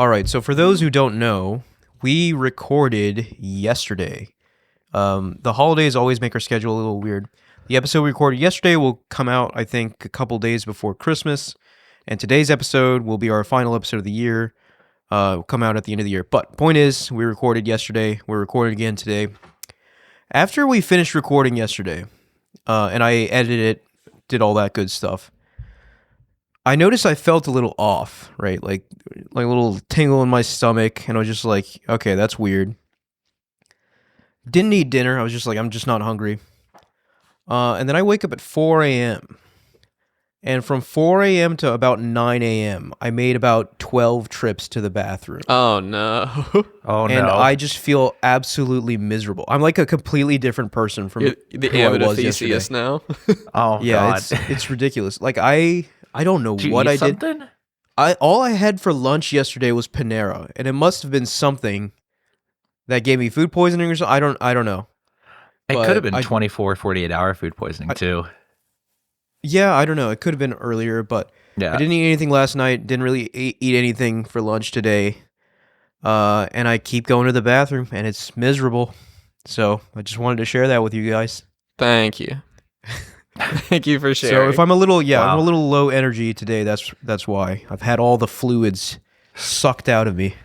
All right, so for those who don't know, we recorded yesterday. The holidays always make our schedule a little weird. The episode we recorded yesterday will come out, I think, a couple days before Christmas, and today's episode will be our final episode of the year. Will come out at the end of the year. But point is, we recorded yesterday. We're recording again today. After we finished recording yesterday, and I edited it, did all that good stuff, I noticed I felt a little off, right? Like a little tingle in my stomach, and I was just like, okay, that's weird. Didn't eat dinner. I was just like, I'm just not hungry. And then I wake up at 4 a.m. And from 4 a.m. to about 9 a.m., I made about 12 trips to the bathroom. Oh, no. And I just feel absolutely miserable. I'm like a completely different person from the who I was yesterday. now. Oh, yeah, God. it's ridiculous. Like, I don't know what I did. Something? All I had for lunch yesterday was Panera, and it must have been something that gave me food poisoning or something. I don't know. It But could have been I- 24, 48-hour food poisoning, too. Yeah, I don't know. It could have been earlier, but Yeah. I didn't eat anything last night. Didn't really eat anything for lunch today. And I keep going to the bathroom, and it's miserable. So I just wanted to share that with you guys. Thank you. Thank you for sharing. So if I'm a little, Wow. I'm a little low energy today. That's why I've had all the fluids sucked out of me.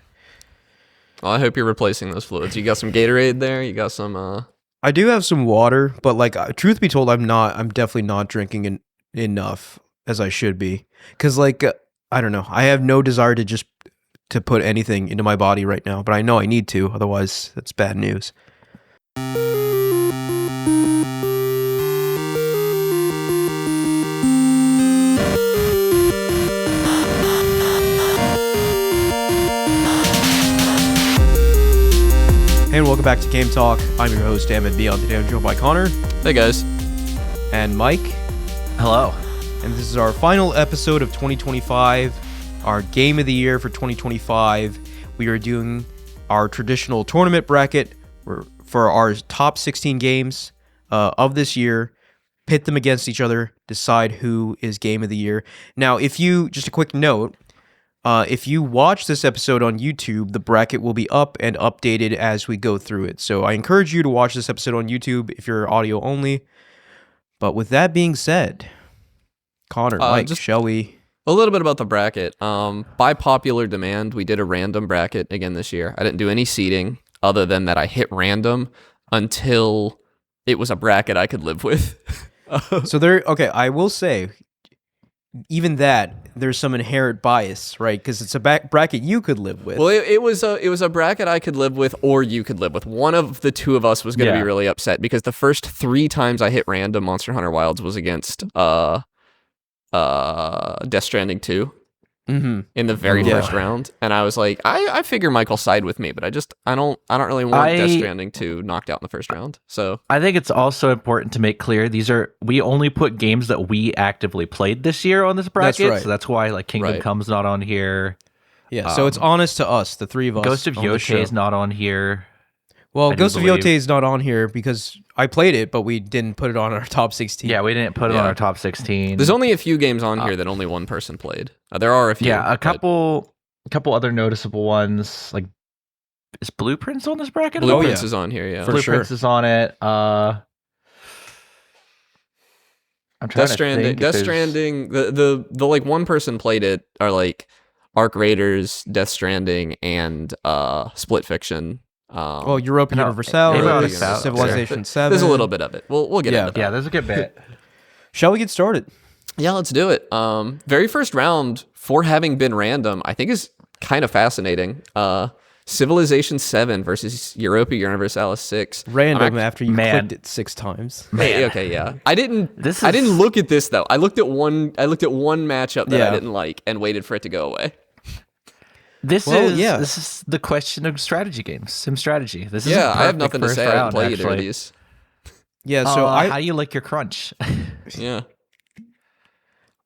Well, I hope you're replacing those fluids. You got some Gatorade there? You got some... I do have some water, but like, truth be told, I'm definitely not drinking enough as I should be. Cause like, I don't know. I have no desire to put anything into my body right now, but I know I need to. Otherwise, that's bad news. And welcome back to Gametalk. I'm your host, Ahmed B. On today, I'm joined by Connor Hey, guys. and Mike. Hello. And this is our final episode of 2025, our game of the year for 2025. We are doing our traditional tournament bracket for our top 16 games of this year, pit them against each other, decide who is game of the year. Now, just a quick note, if you watch this episode on YouTube, the bracket will be up and updated as we go through it. So I encourage you to watch this episode on YouTube if you're audio only. But with that being said, Connor, Mike, shall we? A little bit about the bracket. By popular demand, we did a random bracket again this year. I didn't do any seeding other than that I hit random until it was a bracket I could live with. Okay, I will say, even that, there's some inherent bias, right? Because it's a bracket you could live with. Well, it was a bracket I could live with, or you could live with. One of the two of us was going to be really upset because the first 3 times I hit random Monster Hunter Wilds was against Death Stranding 2 in the very first round, and I was like, I figure Michael side with me, but I don't really want Death Stranding 2 knocked out in the first round. So I think it's also important to make clear we only put games that we actively played this year on this bracket. That's right. So that's why like Kingdom Come's not on here. Yeah, so it's honest to us, the three of us. Ghost of Yote is not on here. Well, Ghost of Yote is not on here because I played it, but we didn't put it on our top 16. Yeah, we didn't put it on our top 16. there's only a few games on here that only one person played. There are a few. Yeah, a couple other noticeable ones. Like, is Blueprints on this bracket? Blueprints is on here. Yeah, For Blueprints is on it. I'm trying Death to Stranding. think. Death Stranding. The like one person played it are like Arc Raiders, Death Stranding, and Split Fiction. Europa Universalis, Civilization 7. There's a little bit of it. We'll get into that. Yeah, there's a good bit. Shall we get started? Yeah, let's do it. Very first round, for having been random, I think is kind of fascinating. Civilization 7 versus Europa Universalis 6. Random after you clicked it 6 times. Hey, okay, yeah. I didn't look at this though. I looked at one matchup that I didn't like and waited for it to go away. This is the question of strategy games, sim strategy. This is I have nothing to say. I didn't play either of these. Yeah, so how do you like your crunch? Yeah.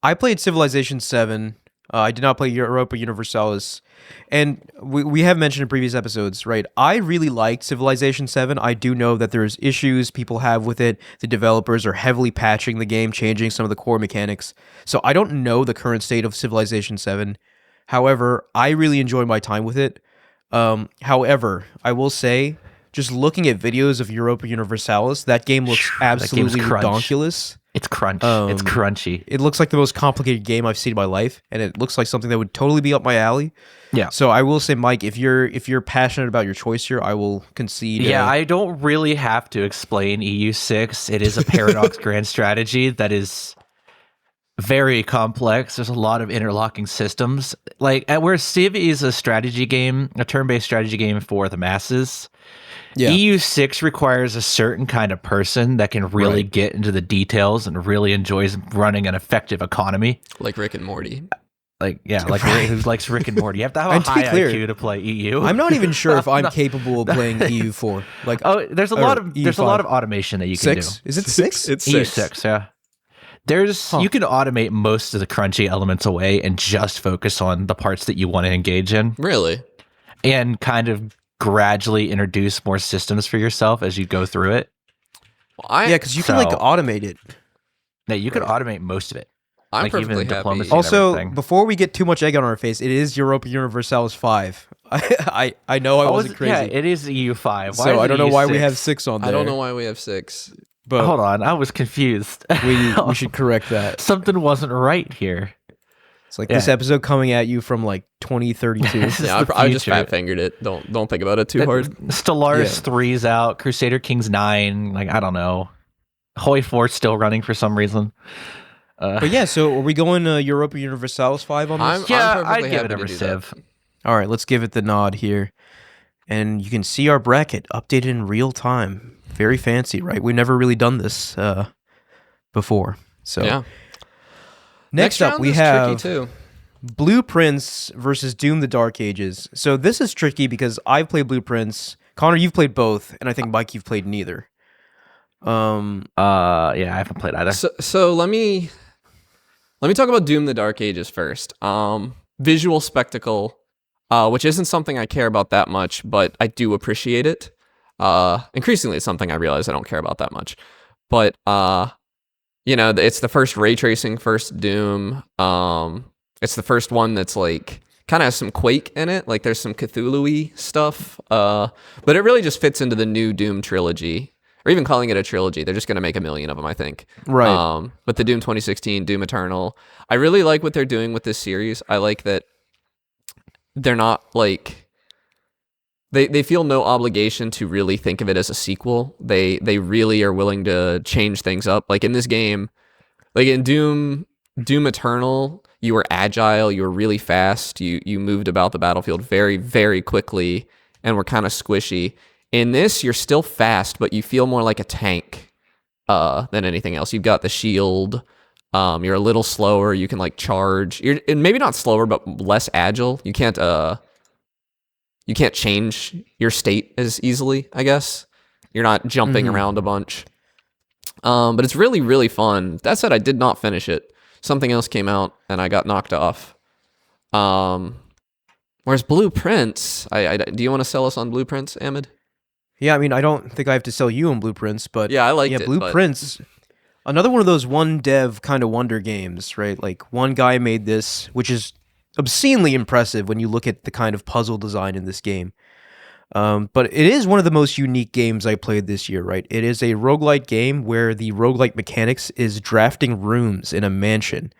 I played Civilization 7. I did not play Europa Universalis. And we have mentioned in previous episodes, right? I really liked Civilization 7. I do know that there's issues people have with it. The developers are heavily patching the game, changing some of the core mechanics. So I don't know the current state of Civilization 7. However, I really enjoyed my time with it. However, I will say, just looking at videos of Europa Universalis, that game looks That game's absolutely crunch. redonkulous. It's crunch. It's Um, crunchy. It looks like the most complicated game I've seen in my life, and it looks like something that would totally be up my alley. Yeah. So I will say, Mike, if you're passionate about your choice here, I will concede. Yeah, I don't really have to explain EU6. It is a Paradox grand strategy that is very complex. There's a lot of interlocking systems. Like, where Civ is a strategy game, a turn-based strategy game for the masses, EU6 requires a certain kind of person that can really get into the details and really enjoys running an effective economy. Like Rick and Morty. Like who likes Rick and Morty. You have to have a And to be high clear, IQ to play EU. I'm not even sure if I'm capable of playing EU4. Like, There's a lot of automation that you can do. six? Is it six? It's EU6, yeah. You can automate most of the crunchy elements away and just focus on the parts that you want to engage in, Really? and kind of gradually introduce more systems for yourself as you go through it. Well, Yeah, because you can like So- automate it. Yeah, you can automate most of it. I'm like, even perfectly diplomacy. happy. Also, everything. before we get too much egg on our face, it is Europa Universalis 5. I know I wasn't crazy. Yeah, it is EU5. Why So is I it don't know why we EU6? have 6 on there. I don't know why we have 6. But Hold on, I was confused. we should correct that. Something wasn't right here. It's like this episode coming at you from like 2032. This is Yeah, the I just future. fat fingered it. Don't think about it too hard. Stellaris Yeah. 3's out. Crusader Kings 9. Like, I don't know. Hoi 4's still running for some reason. But yeah, so are we going Europa Universalis 5 on this? I'm Yeah, perfectly I'd give happy it to over do Civ. that. All right, let's give it the nod here. And you can see our bracket updated in real time. Very fancy, right? We've never really done this before. So Yeah. next up, round we is have tricky too. Blueprints versus Doom the Dark Ages. So this is tricky because I've played Blueprints. Connor, you've played both, and I think Mike, you've played neither. Yeah, I haven't played either. So let me talk about Doom the Dark Ages first. Visual spectacle, which isn't something I care about that much, but I do appreciate it. Increasingly, it's something I realize I don't care about that much. But it's the first ray tracing, first Doom. It's the first one that's like kind of has some Quake in it. Like there's some Cthulhu-y stuff. But it really just fits into the new Doom trilogy. Or even calling it a trilogy. They're just going to make a million of them, I think. Right. But the Doom 2016, Doom Eternal, I really like what they're doing with this series. I like that they're not like... They feel no obligation to really think of it as a sequel. They really are willing to change things up. Like in this game, like in Doom Eternal, you were agile, you were really fast, you moved about the battlefield very, very quickly, and were kind of squishy. In this, you're still fast, but you feel more like a tank than anything else. You've got the shield. You're a little slower. You can like charge. You're and maybe not slower, but less agile. You can't change your state as easily, I guess. You're not jumping around a bunch. But it's really, really fun. That said, I did not finish it. Something else came out, and I got knocked off. Whereas Blueprints, do you want to sell us on Blueprints, Ahmed? Yeah, I mean, I don't think I have to sell you on Blueprints, but Yeah, I liked it, but- Blueprints, another one of those one dev kind of wonder games, right? Like one guy made this, which is obscenely impressive when you look at the kind of puzzle design in this game. But it is one of the most unique games I played this year, right? It is a roguelite game where the roguelite mechanics is drafting rooms in a mansion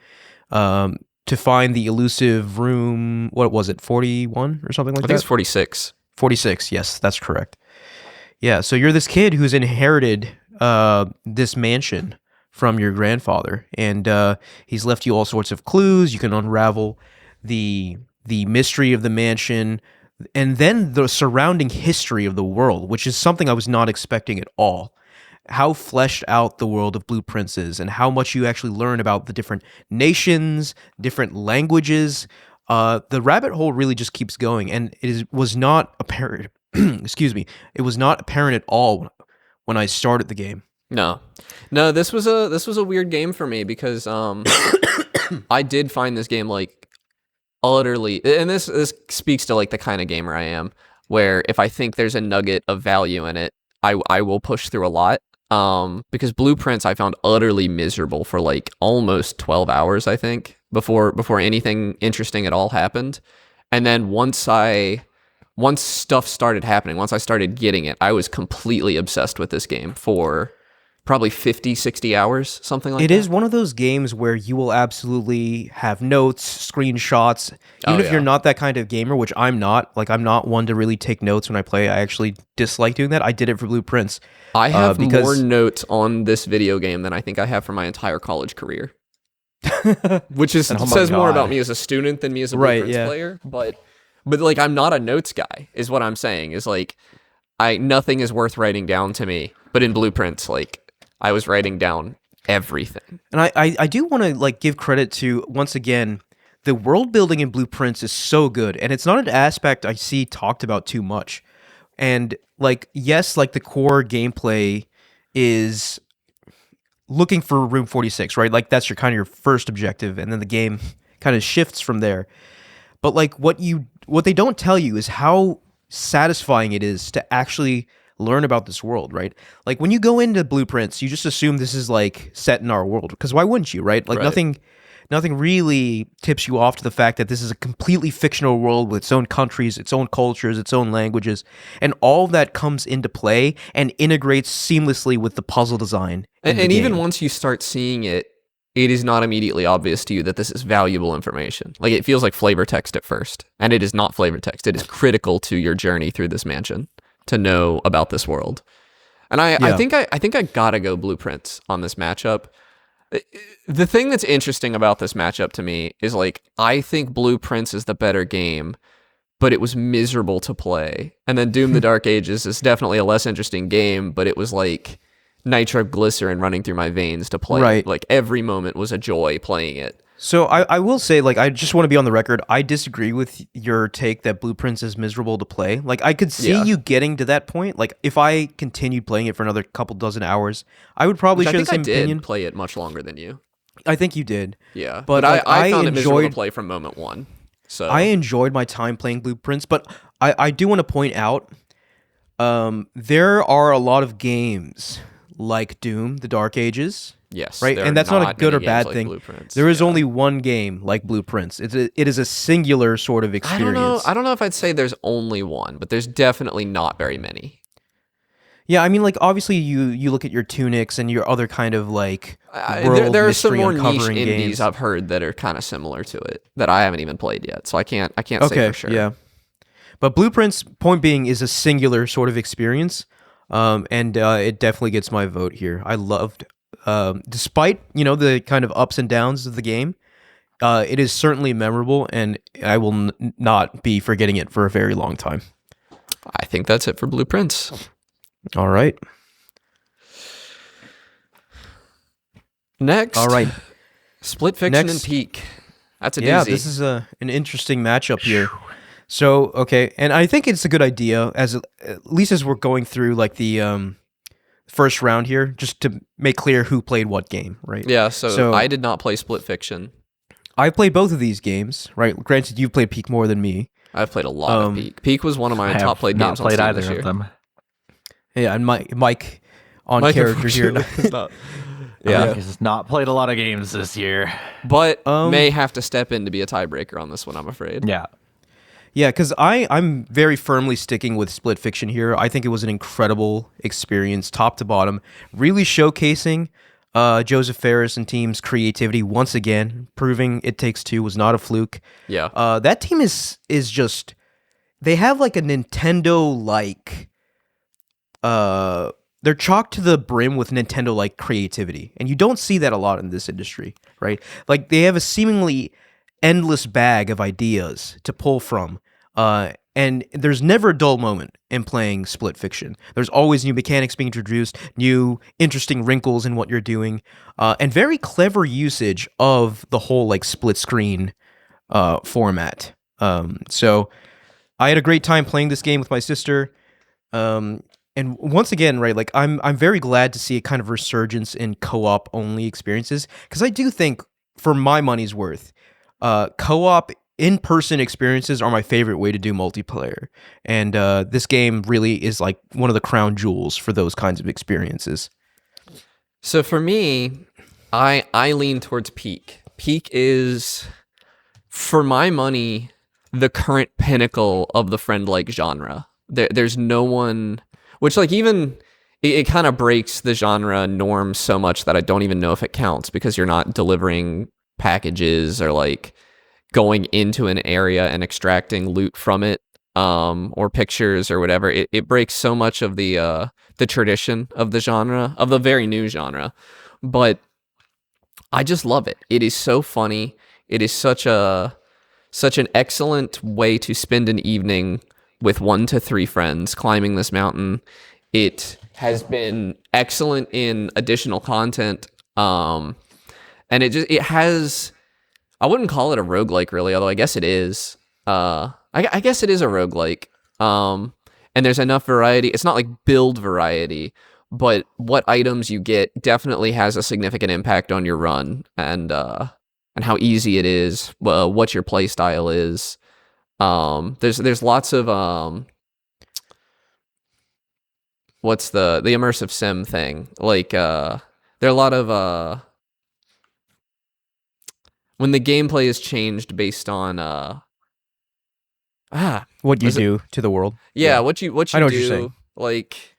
to find the elusive room, what was it, 41 or something like I that? think it's 46. 46, yes, that's correct. Yeah, so you're this kid who's inherited this mansion from your grandfather, and he's left you all sorts of clues. You can unravel the mystery of the mansion, and then the surrounding history of the world, which is something I was not expecting at all. How fleshed out the world of Blueprints is, and how much you actually learn about the different nations, different languages. The rabbit hole really just keeps going, and was not apparent. Excuse me. It was not apparent at all when I started the game. No, this was a weird game for me because I did find this game like utterly, and this speaks to like the kind of gamer I am, where if I think there's a nugget of value in it, I will push through a lot. Because Blueprints I found utterly miserable for like almost 12 hours, I think. before anything interesting at all happened. And then once stuff started happening, once I started getting it, I was completely obsessed with this game for probably 50, 60 hours, something like It that. is one of those games where you will absolutely have notes, screenshots, even if yeah. you're not that kind of gamer, which I'm not. Like, I'm not one to really take notes when I play. I actually dislike doing that. I did it for Blueprints. I have more because notes on this video game than I think I have for my entire college career. Which is Oh my says more God. about me as a student than me as a Right, Blueprints yeah. player. But like, I'm not a notes guy, is what I'm saying. Is like, nothing is worth writing down to me. But in Blueprints, like, I was writing down everything. And I do want to like give credit to, once again, the world building in Blueprints is so good, and it's not an aspect I see talked about too much. And like, yes, like the core gameplay is looking for room 46, right? Like that's your kind of your first objective, and then the game kind of shifts from there. But like what they don't tell you is how satisfying it is to actually learn about this world, right? Like when you go into Blueprints, you just assume this is like set in our world, because why wouldn't you, right? Like Right. nothing really tips you off to the fact that this is a completely fictional world with its own countries, its own cultures, its own languages, and all of that comes into play and integrates seamlessly with the puzzle design. in the And even game. once you start seeing it, it is not immediately obvious to you that this is valuable information. Like, it feels like flavor text at first, and it is not flavor text. It is critical to your journey through this mansion to know about this world. And I Yeah. think I gotta go Blueprints on this matchup. The thing that's interesting about this matchup to me is, like, I think Blueprints is the better game, but it was miserable to play. And then Doom the Dark Ages is definitely a less interesting game, but it was like nitroglycerin running through my veins to play. Right. Like, every moment was a joy playing it. So I will say, like, I just want to be on the record. I disagree with your take that Blueprints is miserable to play. Like, I could see Yeah. you getting to that point. Like, if I continued playing it for another couple dozen hours, I would probably Which I share the think I same did opinion. play it much longer than you. I think you did. Yeah. But, But like, I found it miserable to enjoyed- play from moment one. So I enjoyed my time playing Blueprints, but I do want to point out there are a lot of games like Doom, The Dark Ages, yes. right? there And are that's not a not good many or games bad like thing. Blueprints. There is Yeah. only one game like Blueprints. It is a singular sort of I experience. don't know if I'd say there's only one, but there's definitely not very many. Yeah, I mean, like, obviously you look at your Tunics and your other kind of like world There are some mystery more niche uncovering indies games. I've heard that are kind of similar to it that I haven't even played yet, so I can't say for sure. Yeah. But Blueprints, point being, is a singular sort of experience, and it definitely gets my vote here. I loved, despite the kind of ups and downs of the game, it is certainly memorable, and I will not be forgetting it for a very long time. I think that's it for Blueprints. All right. Next, All right. Split Fiction Next. and Peak. That's a Yeah, doozy. this is an interesting matchup here. So, okay, and I think it's a good idea, at least as we're going through like the first round here, just to make clear who played what game, right? Yeah, so So- I did not play Split Fiction. I played both of these games, right? Granted, you've played Peak more than me. I've played a lot of Peak. Peak was one of my I have top played not games on played Steam either this year. of them. Yeah, and Mike on Mike, character here. unfortunately, is not- Yeah, Yeah, he's not played a lot of games this year. but Um, may have to step in to be a tiebreaker on this one, I'm afraid. Yeah, Yeah, because I'm very firmly sticking with Split Fiction here. I think it was an incredible experience, top to bottom, really showcasing Joseph Ferris and team's creativity once again, proving It Takes Two was not a fluke. Yeah. That team is just, they have like a Nintendo like they're chalked to the brim with Nintendo like creativity, and you don't see that a lot in this industry, right? Like they have a seemingly endless bag of ideas to pull from, and there's never a dull moment in playing Split Fiction. There's always new mechanics being introduced, new interesting wrinkles in what you're doing, and very clever usage of the whole like split screen format. So I had a great time playing this game with my sister. And once again, right, like I'm very glad to see a kind of resurgence in co-op only experiences, because I do think, for my money's worth, co-op in-person experiences are my favorite way to do multiplayer, and this game really is like one of the crown jewels for those kinds of experiences. So for me, I lean towards Peak. Peak is, for my money, the current pinnacle of the friend-like genre. There's no one, which like even it kind of breaks the genre norm so much that I don't even know if it counts, because you're not delivering packages or like going into an area and extracting loot from it, or pictures or whatever. It breaks so much of the tradition of the genre, of the very new genre. But I just love it. It is so funny. It is such an excellent way to spend an evening with 1 to 3 friends climbing this mountain. It has been excellent in additional content. And it has, I wouldn't call it a roguelike really, although I guess it is. I guess it is a roguelike. And there's enough variety. It's not like build variety, but what items you get definitely has a significant impact on your run, and how easy it is, what your play style is. There's lots of what's the immersive sim thing? Like there are a lot of when the gameplay is changed based on What you do to the world. yeah, what you I know what do, you're saying. like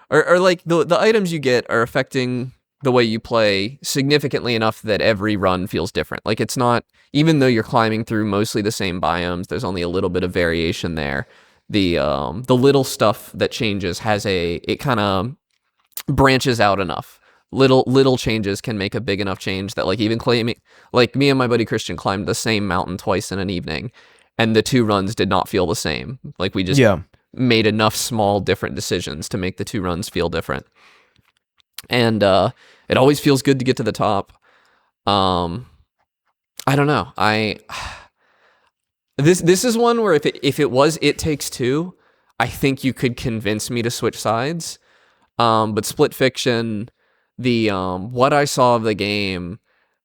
or like the items you get are affecting the way you play significantly enough that every run feels different. Like it's not, even though you're climbing through mostly the same biomes, there's only a little bit of variation there. The little stuff that changes it kind of branches out enough. Little changes can make a big enough change that like even claiming, like me and my buddy Christian climbed the same mountain twice in an evening, and the 2 runs did not feel the same. Like we just made enough small different decisions to make the 2 runs feel different. And it always feels good to get to the top. I don't know. This is one where if it was It Takes Two, I think you could convince me to switch sides. But Split Fiction, the what I saw of the game,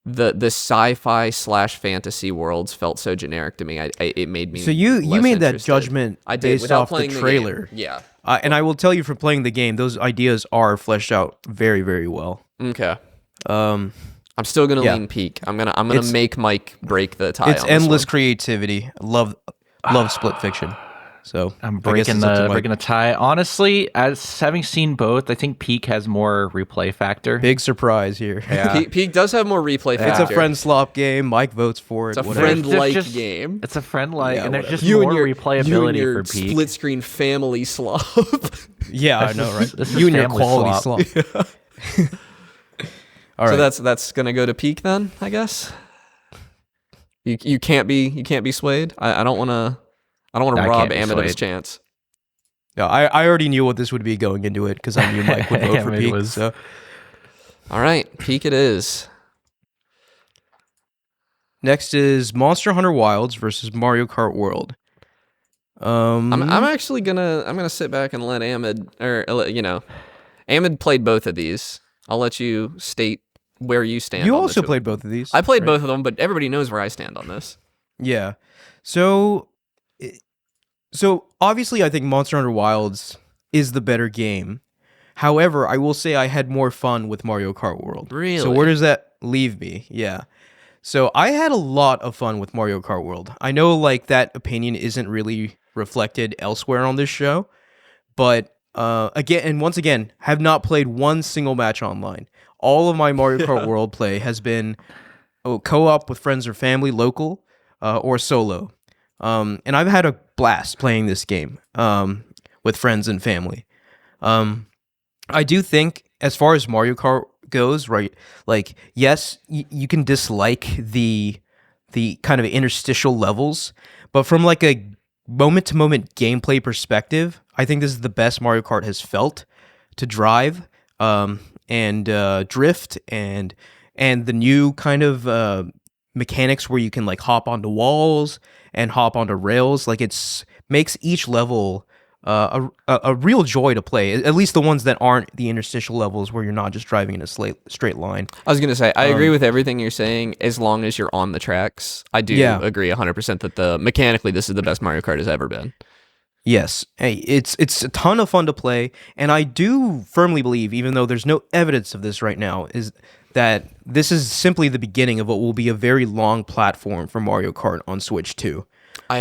the sci-fi / fantasy worlds felt so generic to me. It made me. So you less made that interested. judgment I did, based without off the playing trailer. game. Yeah. And I will tell you, from playing the game, those ideas are fleshed out very, very well. Okay. Um, I'm still gonna Yeah. lean Peak. I'm gonna make Mike break the tie. it's on this endless one. creativity. Love Split Fiction. So I'm I guess breaking it's up to Mike. breaking the tie. Honestly, as having seen both, I think Peak has more replay factor. Big surprise here. Yeah. Peak does have more replay It's factor. a friend slop game. Mike votes for it. It's a whatever. friend-like There's just- game. It's a friend like, Yeah, and there's whatever. just more replayability you and your for Peak. split screen family slop. Yeah, I know, right? This is You and your family quality slop. slop. All right. So that's gonna go to Peak then, I guess. You can't be swayed. I don't wanna I rob can't be Ahmed of his swayed. chance. Yeah, I already knew what this would be going into it because I knew Mike would vote for Ahmed Peak. was- So All right, Peak it is. next is Monster Hunter Wilds versus Mario Kart World. I'm actually gonna sit back and let Ahmed, Ahmed played both of these. I'll let you state where you stand. You on the also two. played both of these. I played right? both of them, but everybody knows where I stand on this. Yeah. So obviously, I think Monster Hunter Wilds is the better game. However, I will say I had more fun with Mario Kart World. Really? So where does that leave me? Yeah. So I had a lot of fun with Mario Kart World. I know like that opinion isn't really reflected elsewhere on this show, but once again, have not played one single match online. All of my Mario Kart World play has been co-op with friends or family, local, or solo. And I've had a blast playing this game with friends and family. I do think, as far as Mario Kart goes, right, like, yes, you can dislike the kind of interstitial levels, but from like a moment-to-moment gameplay perspective, I think this is the best Mario Kart has felt to drive and drift and the new kind of mechanics where you can like hop onto walls and hop onto rails. Like makes each level a real joy to play, at least the ones that aren't the interstitial levels where you're not just driving in a straight line. I was gonna say I agree with everything you're saying as long as you're on the tracks. I do agree 100% that mechanically this is the best Mario Kart has ever been. Yes, hey, it's a ton of fun to play, and I do firmly believe, even though there's no evidence of this right now, is that this is simply the beginning of what will be a very long platform for Mario Kart on Switch 2.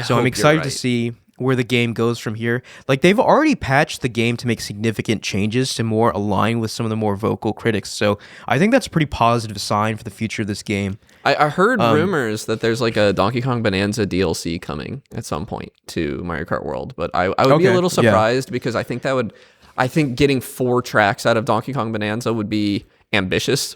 So I'm excited to see where the game goes from here. Like, they've already patched the game to make significant changes to more align with some of the more vocal critics. So I think that's a pretty positive sign for the future of this game. I heard rumors that there's like a Donkey Kong Bonanza DLC coming at some point to Mario Kart World, but I would be a little surprised because I think getting 4 tracks out of Donkey Kong Bonanza would be ambitious.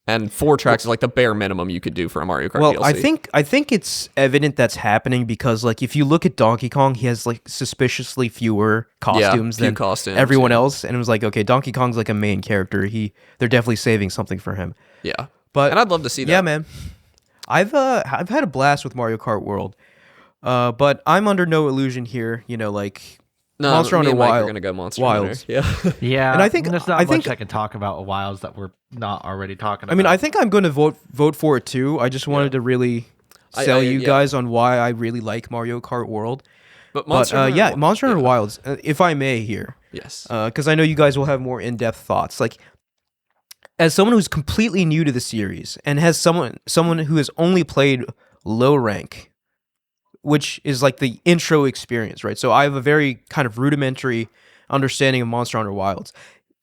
And 4 tracks is like the bare minimum you could do for a Mario Kart DLC. Well, I think it's evident that's happening because, like, if you look at Donkey Kong, he has like suspiciously fewer costumes than everyone else, and it was like, okay, Donkey Kong's like a main character. They're definitely saving something for him. Yeah, but and I'd love to see that. Yeah, man, I've had a blast with Mario Kart World, but I'm under no illusion here. You know, like. No, Monster Hunter Wilds. We're gonna go Monster Wilds. Hunter. Yeah, and I think there's not much I can talk about Wilds that we're not already talking about. I mean, I think I'm going to vote for it too. I just wanted to really sell you guys on why I really like Mario Kart World. But Monster Hunter Wilds, if I may here. Yes. Because I know you guys will have more in-depth thoughts. Like, as someone who's completely new to the series and has someone who has only played low rank, which is like the intro experience, right? So I have a very kind of rudimentary understanding of Monster Hunter Wilds.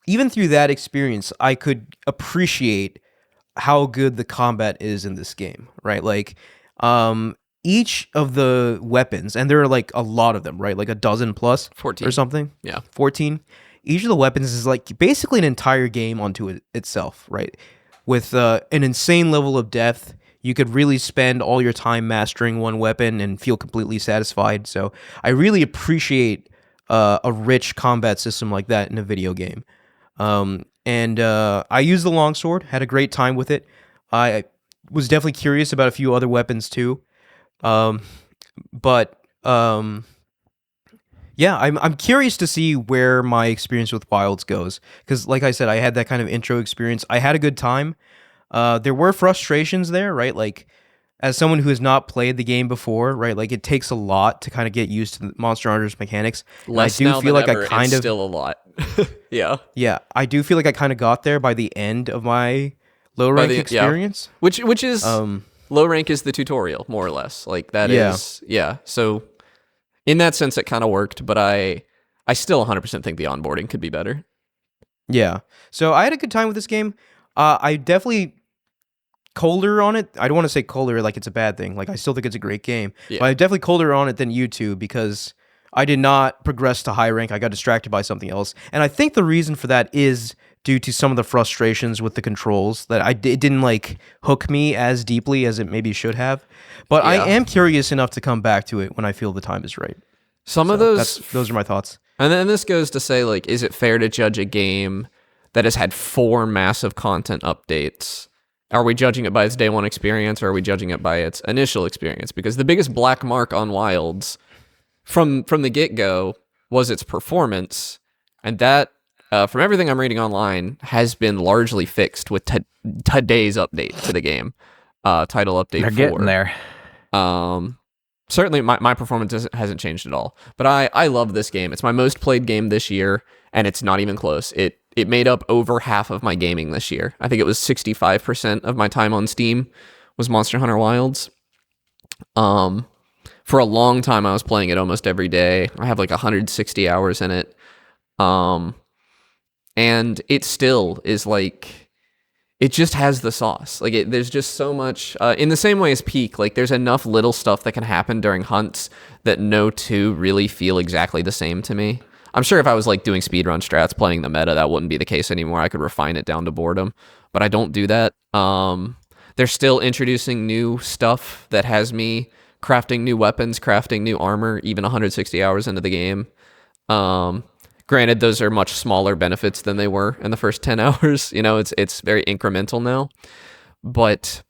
Even through that experience, I could appreciate how good the combat is in this game, right? Like, each of the weapons, and there are like a lot of them, right? Like a dozen plus 14 or something. Yeah. 14. Each of the weapons is like basically an entire game onto itself, right? With an insane level of depth. You could really spend all your time mastering one weapon and feel completely satisfied. So I really appreciate a rich combat system like that in a video game. And I used the longsword, had a great time with it. I was definitely curious about a few other weapons too. But yeah, I'm curious to see where my experience with Wilds goes. Because like I said, I had that kind of intro experience. I had a good time. There were frustrations there, right? Like, as someone who has not played the game before, right? Like, it takes a lot to kind of get used to Monster Hunter's mechanics. Less I do feel like ever, I kind of still a lot. Yeah. Yeah, I do feel like I kind of got there by the end of my low rank experience. Yeah. Which is low rank is the tutorial, more or less. Like that is So in that sense, it kind of worked, but I still 100% think the onboarding could be better. Yeah. So I had a good time with this game. I definitely colder on it. I don't want to say colder like it's a bad thing. Like, I still think it's a great game. Yeah. But I definitely colder on it than you two because I did not progress to high rank. I got distracted by something else. And I think the reason for that is due to some of the frustrations with the controls that it didn't like hook me as deeply as it maybe should have. But I am curious enough to come back to it when I feel the time is right. Some of those are my thoughts. And then this goes to say, like, is it fair to judge a game that has had 4 massive content updates? Are we judging it by its day one experience, or are we judging it by its initial experience? Because the biggest black mark on Wilds from the get-go was its performance, and that, from everything I'm reading online, has been largely fixed with today's update to the game, title update 4. They're getting there. Certainly, my performance hasn't changed at all. But I love this game. It's my most played game this year, and it's not even close. It made up over half of my gaming this year. I think it was 65% of my time on Steam was Monster Hunter Wilds. For a long time, I was playing it almost every day. I have like 160 hours in it. And it still is like, it just has the sauce. Like, there's just so much, in the same way as Peak, like, there's enough little stuff that can happen during hunts that no two really feel exactly the same to me. I'm sure if I was like doing speedrun strats, playing the meta, that wouldn't be the case anymore. I could refine it down to boredom, but I don't do that. They're still introducing new stuff that has me crafting new weapons, crafting new armor, even 160 hours into the game. Granted, those are much smaller benefits than they were in the first 10 hours. You know, it's very incremental now, but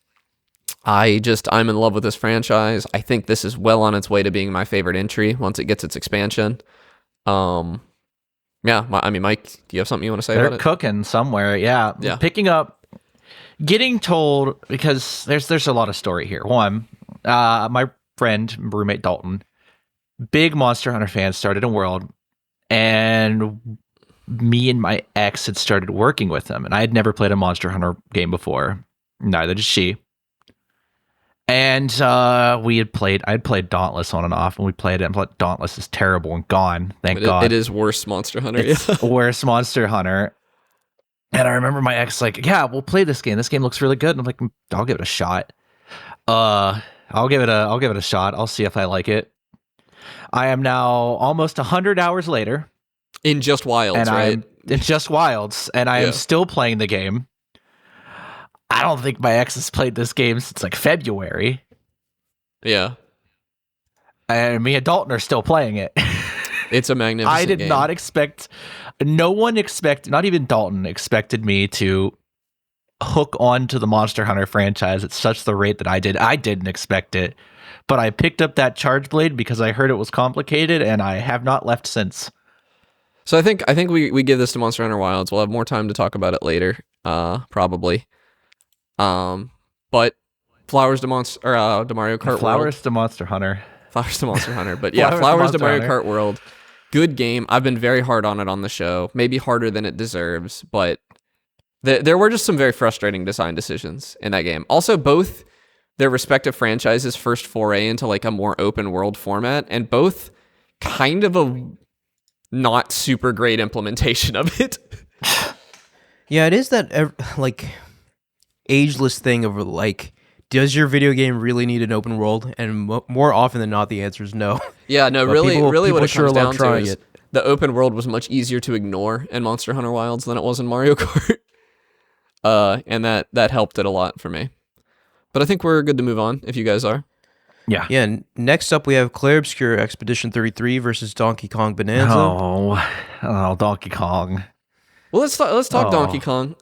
I'm in love with this franchise. I think this is well on its way to being my favorite entry once it gets its expansion. Mike, do you have something you want to say about it? They're cooking somewhere. Yeah. Picking up, getting told, because there's a lot of story here. One, my friend, roommate Dalton, big Monster Hunter fan, started in World, and me and my ex had started working with him, and I had never played a Monster Hunter game before. Neither did she. And I had played Dauntless on and off, and we played it. And Dauntless is terrible and gone. Thank God. It is worse Monster Hunter. It's worse Monster Hunter. And I remember my ex like, yeah, we'll play this game. This game looks really good. And I'm like, I'll give it a shot. I'll give it a shot. I'll see if I like it. I am now almost 100 hours later. In Just Wilds, right? It's Just Wilds, and I am still playing the game. I don't think my ex has played this game since like February. Yeah. And me and Dalton are still playing it. It's a magnificent I did game. not expect, not even Dalton expected me to hook on to the Monster Hunter franchise at such the rate that I did. I didn't expect it, but I picked up that Charge Blade because I heard it was complicated, and I have not left since. So I think we give this to Monster Hunter Wilds. We'll have more time to talk about it later, probably. But Flowers to Mario Kart World. Flowers to Monster Hunter. Flowers to Monster Hunter. But yeah, Flowers to Mario Kart World. Good game. I've been very hard on it on the show. Maybe harder than it deserves, but there were just some very frustrating design decisions in that game. Also, both their respective franchises' first foray into like a more open world format, and both kind of a not super great implementation of it. Yeah, it is that like ageless thing of like, does your video game really need an open world? And more often than not, the answer is no. Yeah, no, But really what it sure comes love down to trying is it. the open world was much easier to ignore in Monster Hunter Wilds than it was in Mario Kart. And that helped it a lot for me. But I think we're good to move on if you guys are. Yeah. Yeah, next up we have Clair Obscur Expedition 33 versus Donkey Kong Bonanza. Oh, Donkey Kong. Well, let's talk Donkey Kong.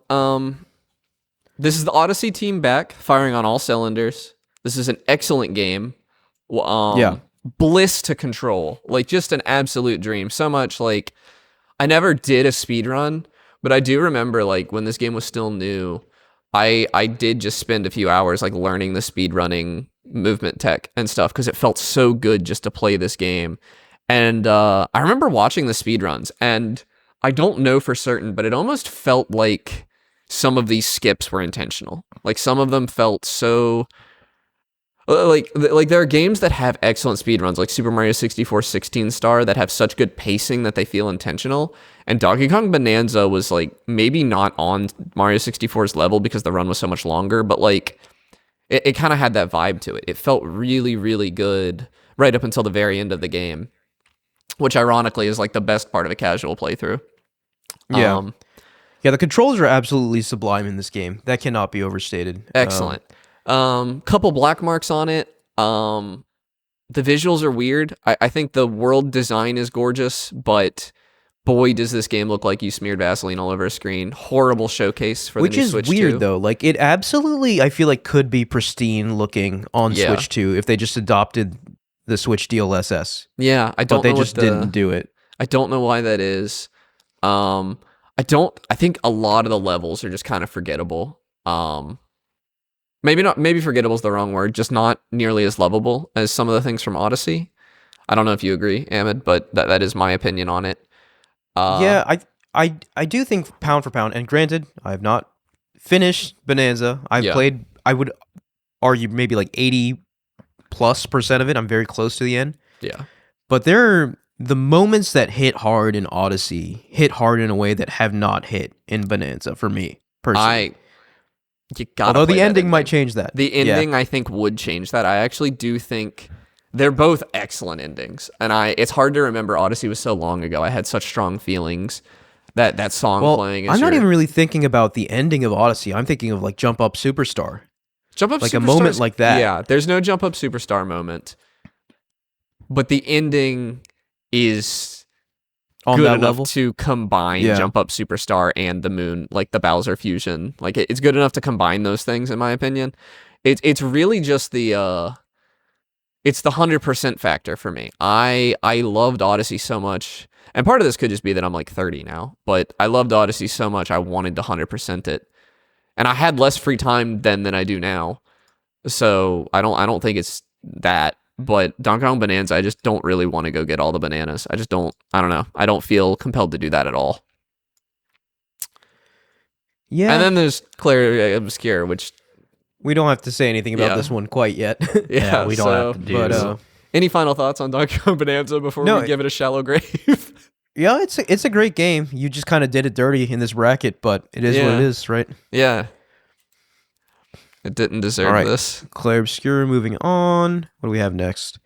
This is the Odyssey team back, firing on all cylinders. This is an excellent game. Yeah. Bliss to control. Like, just an absolute dream. So much, like, I never did a speed run, but I do remember, like, when this game was still new, I did just spend a few hours, like, learning the speed running movement tech and stuff, because it felt so good just to play this game. And I remember watching the speed runs, and I don't know for certain, but it almost felt like some of these skips were intentional. Like, some of them felt so like there are games that have excellent speedruns, like Super Mario 64 16 Star, that have such good pacing that they feel intentional. And Donkey Kong Bonanza was like maybe not on Mario 64's level because the run was so much longer, but like it kind of had that vibe to it. It felt really, really good right up until the very end of the game, which ironically is like the best part of a casual playthrough. Yeah. Yeah, the controls are absolutely sublime in this game. That cannot be overstated. Excellent. Couple black marks on it. The visuals are weird. I think the world design is gorgeous, but boy, does this game look like you smeared Vaseline all over a screen. Horrible showcase for the new Switch 2. Which is weird, though. Like, it absolutely, I feel like, could be pristine looking on Switch 2 if they just adopted the Switch DLSS. Yeah, I don't know. But they just didn't do it. I don't know why that is. I think a lot of the levels are just kind of forgettable. Maybe forgettable is the wrong word, just not nearly as lovable as some of the things from Odyssey. I don't know if you agree, Ahmed, but that is my opinion on it. Yeah, I do think pound for pound, and granted, I have not finished Bonanza. I've played, I would argue maybe like 80+% of it. I'm very close to the end. Yeah. But the moments that hit hard in Odyssey hit hard in a way that have not hit in Bonanza for me, personally. Although the ending might change that. The ending, I think, would change that. I actually do think they're both excellent endings. And it's hard to remember Odyssey was so long ago. I had such strong feelings that song playing. I'm not even really thinking about the ending of Odyssey. I'm thinking of like Jump Up Superstar. Jump Up like Superstar, a moment like that. Yeah, there's no Jump Up Superstar moment. But the ending is on good that enough level to combine Jump Up Superstar and the Moon, like the Bowser fusion. Like it's good enough to combine those things, in my opinion. It's really just it's the 100% factor for me. I loved Odyssey so much, and part of this could just be that I'm like 30 now, but I loved Odyssey so much I wanted to 100% it, and I had less free time then than I do now, so I don't think it's that. But Donkey Kong Bonanza, I just don't really want to go get all the bananas. I don't know. I don't feel compelled to do that at all. Yeah. And then there's Clair Obscure, which we don't have to say anything about Yeah. this one quite yet. yeah, we don't have to do. But any final thoughts on Donkey Kong Bonanza before No, we give it a shallow grave? yeah, it's a great game. You just kind of did it dirty in this bracket, but it is what Yeah. it is, right? Yeah. It didn't deserve All right. this. Clair Obscure, moving on. What do we have next?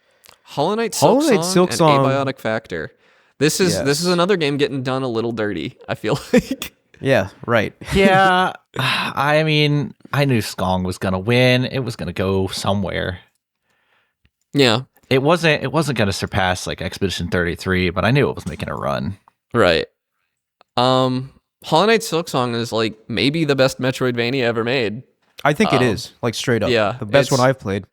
Hollow Knight Hollow Silk Knight Song Silk and Song. Abiotic Factor. This is Yes. another game getting done a little dirty, I feel like. Yeah, right. Yeah, I mean, I knew Skong was gonna win. It was gonna go somewhere. Yeah. It wasn't gonna surpass like Expedition 33, but I knew it was making a run. Right. Hollow Knight Silk Song is like maybe the best Metroidvania ever made. I think it is, like straight up. yeah, The best one it's- I've played.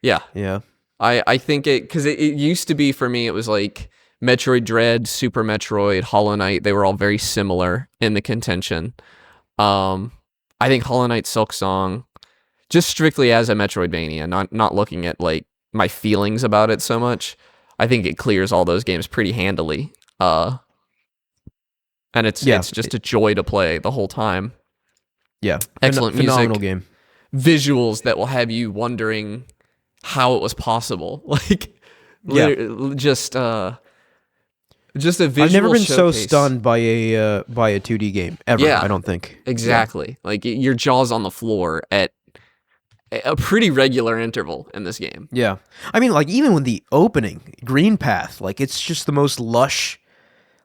Yeah. Yeah. I think because it used to be for me, it was like Metroid Dread, Super Metroid, Hollow Knight. They were all very similar in the contention. I think Hollow Knight Silk Song, just strictly as a Metroidvania, not looking at like my feelings about it so much, I think it clears all those games pretty handily. And it's just a joy to play the whole time. Yeah. Excellent Phenomenal music. game. Visuals that will have you wondering how it was possible. Like, just a visual I've never been so showcase. stunned by a 2D game ever. Yeah. I don't think. Exactly. Like your jaw's on the floor at a pretty regular interval in this game. Yeah. I mean, like even with the opening Green Path, like it's just the most lush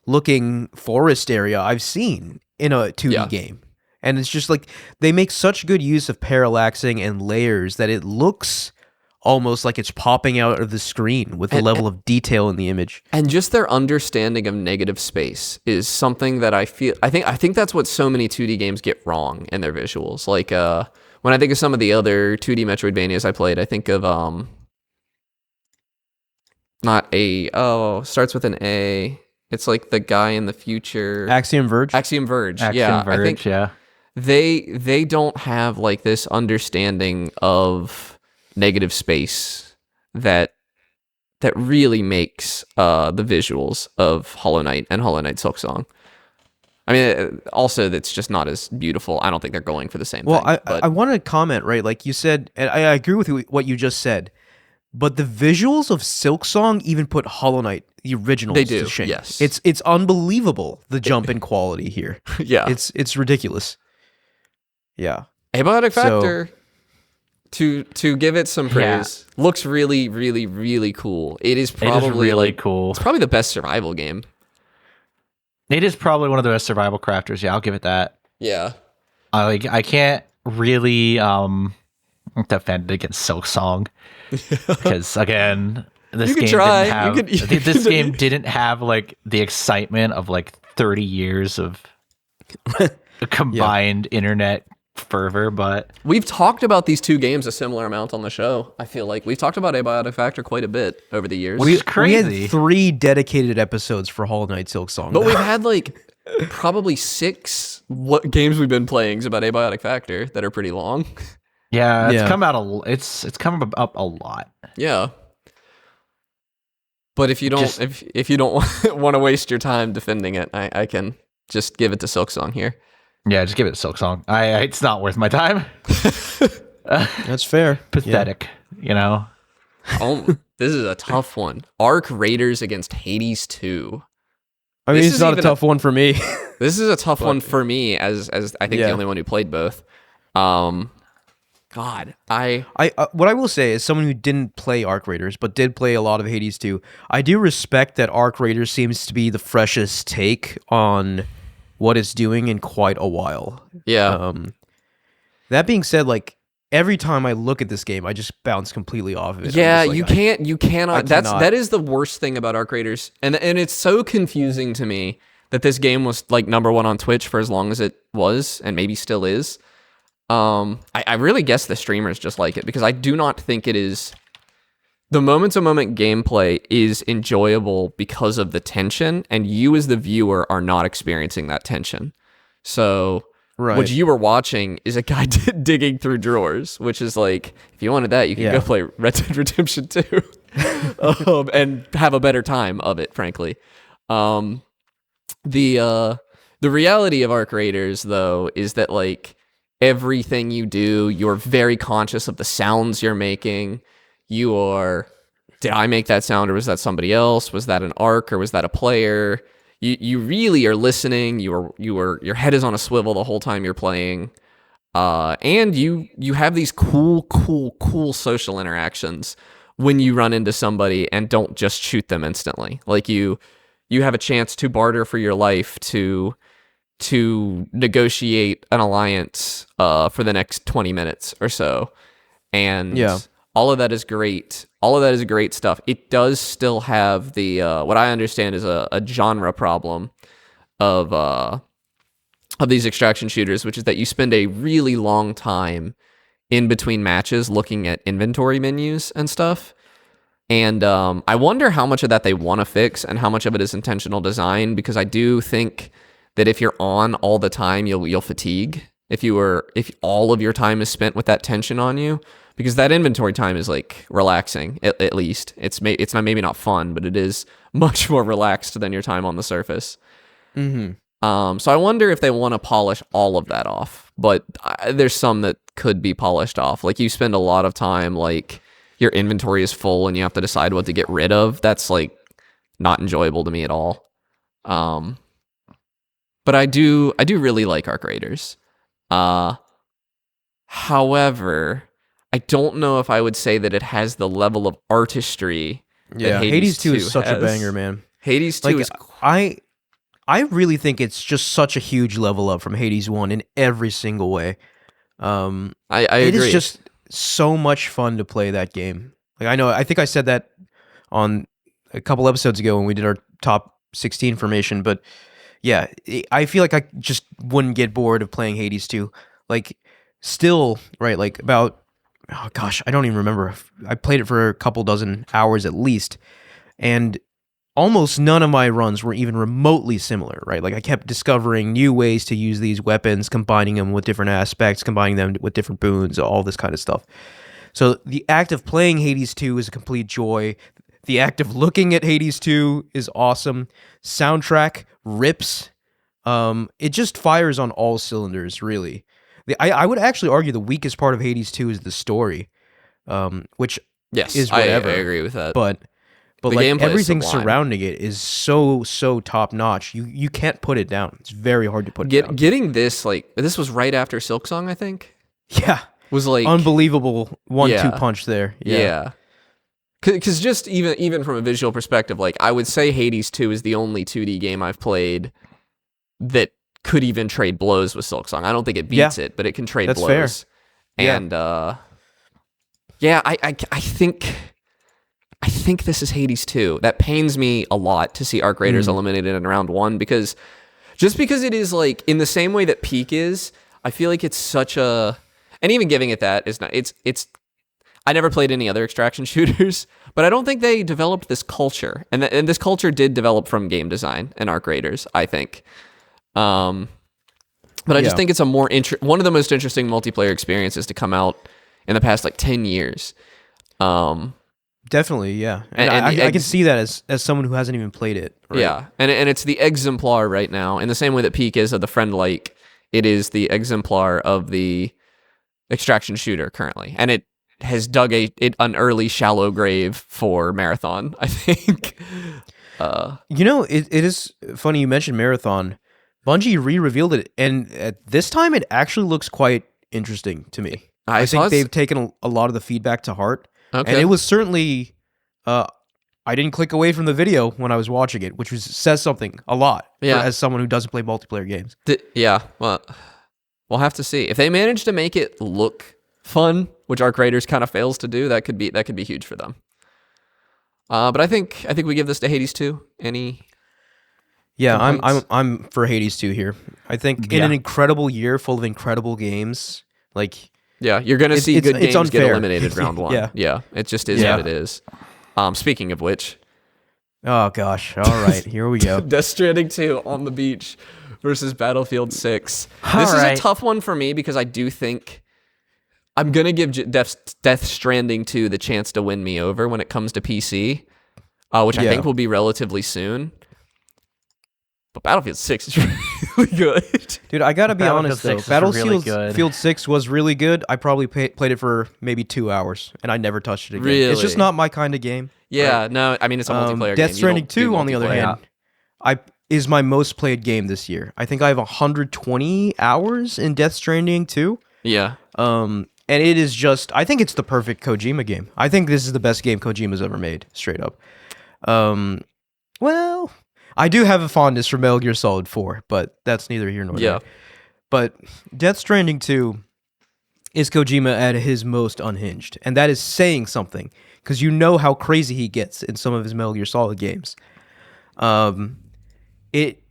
looking forest area I've seen in a 2D game. And it's just like they make such good use of parallaxing and layers that it looks almost like it's popping out of the screen with the level of detail in the image. And just their understanding of negative space is something that I think that's what so many 2D games get wrong in their visuals. Like when I think of some of the other 2D Metroidvanias I played, I think of starts with an A. It's like the guy in the future. Axiom Verge? Axiom Verge. Action Yeah, Verge, I think yeah. they don't have like this understanding of negative space that really makes the visuals of Hollow Knight and Hollow Knight Silk Song. I mean, also that's just not as beautiful. I don't think they're going for the same thing. I wanted to comment, right? Like you said, and I agree with what you just said, but the visuals of Silk Song even put Hollow Knight, the originals, They do, to shame. yes. It's unbelievable, the jump in quality here. yeah. It's ridiculous. Yeah. Abiotic So- Factor, to give it some praise, looks really, really, really cool. It is It probably is really like, cool. it's probably the best survival game. It is probably one of the best survival crafters. Yeah, I'll give it that. Yeah. I can't really defend it against Silk Song because again, this You could game try. didn't have You could- this game didn't have like the excitement of like 30 years of combined internet fervor, but We've talked about these two games a similar amount on the show. I feel like we've talked about Abiotic Factor quite a bit over the years. We- We crazy. had 3 dedicated episodes for Hollow Knight Silk Song. But we've had like probably 6 games we've been playing about Abiotic Factor that are pretty long. yeah, it's Yeah. come out it's come up a lot. Yeah. But if you don't Just- if you don't want to waste your time defending it, I can just give it to Silk Song here. Yeah, just give it a Silk Song. It's not worth my time. That's fair. Pathetic, you know. Oh, this is a tough one. Arc Raiders against Hades 2. I mean, This it's is not a even tough one for me. This is a tough one for me as I think Yeah. the only one who played both. God, What I will say is someone who didn't play Arc Raiders but did play a lot of Hades 2, I do respect that Arc Raiders seems to be the freshest take on what it's doing in quite a while. yeah. That being said, like every time I look at this game, I just bounce completely off of it. I'm Yeah, just like, you cannot. cannot. That is the worst thing about Arc Raiders, and it's so confusing to me that this game was like #1 on Twitch for as long as it was, and maybe still is. I really guess the streamers just like it because I do not think it is. The moment-to-moment gameplay is enjoyable because of the tension, and you as the viewer are not experiencing that tension. So Right. what you were watching is a guy digging through drawers, which is like, if you wanted that, you could Yeah. go play Red Dead Redemption 2 and have a better time of it, frankly. The The reality of Arc Raiders, though, is that like everything you do, you're very conscious of the sounds you're making. You are, did I make that sound or was that somebody else? Was that an arc or was that a player? You really are listening. Your head is on a swivel the whole time you're playing. And you have these cool social interactions when you run into somebody and don't just shoot them instantly. Like you have a chance to barter for your life, to negotiate an alliance for the next 20 minutes or so. And Yeah. all of that is great. All of that is great stuff. It does still have the what I understand is a genre problem of these extraction shooters, which is that you spend a really long time in between matches looking at inventory menus and stuff. And I wonder how much of that they want to fix and how much of it is intentional design, because I do think that if you're on all the time, you'll fatigue. If all of your time is spent with that tension on you, because that inventory time is like relaxing. At least it's not, maybe not fun, but it is much more relaxed than your time on the surface. Mm-hmm. So I wonder if they want to polish all of that off, but there's some that could be polished off. Like you spend a lot of time, like your inventory is full and you have to decide what to get rid of. That's like not enjoyable to me at all. But I do really like Arc Raiders. However, I don't know if I would say that it has the level of artistry Yeah, that Hades 2 is such a has. banger, man. Hades 2 Like is I really think it's just such a huge level up from Hades 1 in every single way. I It agree. is just so much fun to play that game. Like I think I said that on a couple episodes ago when we did our top 16 formation, but yeah, I feel like I just wouldn't get bored of playing Hades 2. Like still, right, like about, oh gosh, I don't even remember. I played it for a couple dozen hours at least, and almost none of my runs were even remotely similar, right? Like I kept discovering new ways to use these weapons, combining them with different aspects, combining them with different boons, all this kind of stuff. So the act of playing Hades 2 is a complete joy. The act of looking at Hades 2 is awesome. Soundtrack rips. It just fires on all cylinders, really. I would actually argue the weakest part of Hades 2 is the story, which yes, is I whatever. agree with that. But The like gameplay is everything sublime. surrounding it is so top notch. You can't put it down. It's very hard to put it down. Getting this, like, this was right after Silksong, I think. Yeah, Was like unbelievable 1-2 Yeah. punch there. Yeah. Because just even from a visual perspective, like I would say Hades 2 is the only 2D game I've played that could even trade blows with Silksong. I don't think it beats it, but it can trade That's blows. fair. Yeah. And I think this is Hades 2. That pains me a lot to see Arc Raiders eliminated in round 1, because it is like in the same way that Peak is, I feel like it's such a, and even giving it that is not, it's I never played any other extraction shooters, but I don't think they developed this culture, and this culture did develop from game design and Arc Raiders, I think. But I just think it's a more one of the most interesting multiplayer experiences to come out in the past like 10 years. Definitely, yeah. And And I can see that as someone who hasn't even played it. Right? Yeah, and it's the exemplar right now, in the same way that Peak is of the friend-like, it is the exemplar of the extraction shooter currently, and it has dug an early shallow grave for Marathon, I think. You know, it is funny you mentioned Marathon. Bungie re-revealed it, and at this time it actually looks quite interesting to me. I think they've taken a lot of the feedback to heart. Okay. And it was certainly, I didn't click away from the video when I was watching it, which says something a lot as someone who doesn't play multiplayer games. Well, we'll have to see. If they manage to make it look fun, which Arc Raiders kind of fails to do, that could be huge for them. But I think we give this to Hades 2. Any? Yeah, complaints? I'm for Hades 2 here. I think in an incredible year full of incredible games, like Yeah, you're gonna see good games get unfair. eliminated round 1. Yeah. It just is what it is. Speaking of which, oh gosh, all right, here we go. Death Stranding 2 on the beach versus Battlefield 6. All This is right. a tough one for me because I do think I'm gonna give Death Stranding 2 the chance to win me over when it comes to PC, which I think will be relatively soon. but Battlefield 6 is really good. Dude, I gotta be Battlefield honest though. 6 is really good. Battlefield 6 was really good. I probably played it for maybe 2 hours, and I never touched it again. It's just Really? not my kind of game. Yeah, no, I mean, it's a multiplayer Death game. Stranding You don't do 2, on the other multiplayer. hand, is my most played game this year. I think I have 120 hours in Death Stranding 2. Yeah. And it is just, I think it's the perfect Kojima game. I think this is the best game Kojima's ever made, straight up. Well, I do have a fondness for Metal Gear Solid 4, but that's neither here nor Yeah. there. But Death Stranding 2 is Kojima at his most unhinged, and that is saying something, because you know how crazy he gets in some of his Metal Gear Solid games. It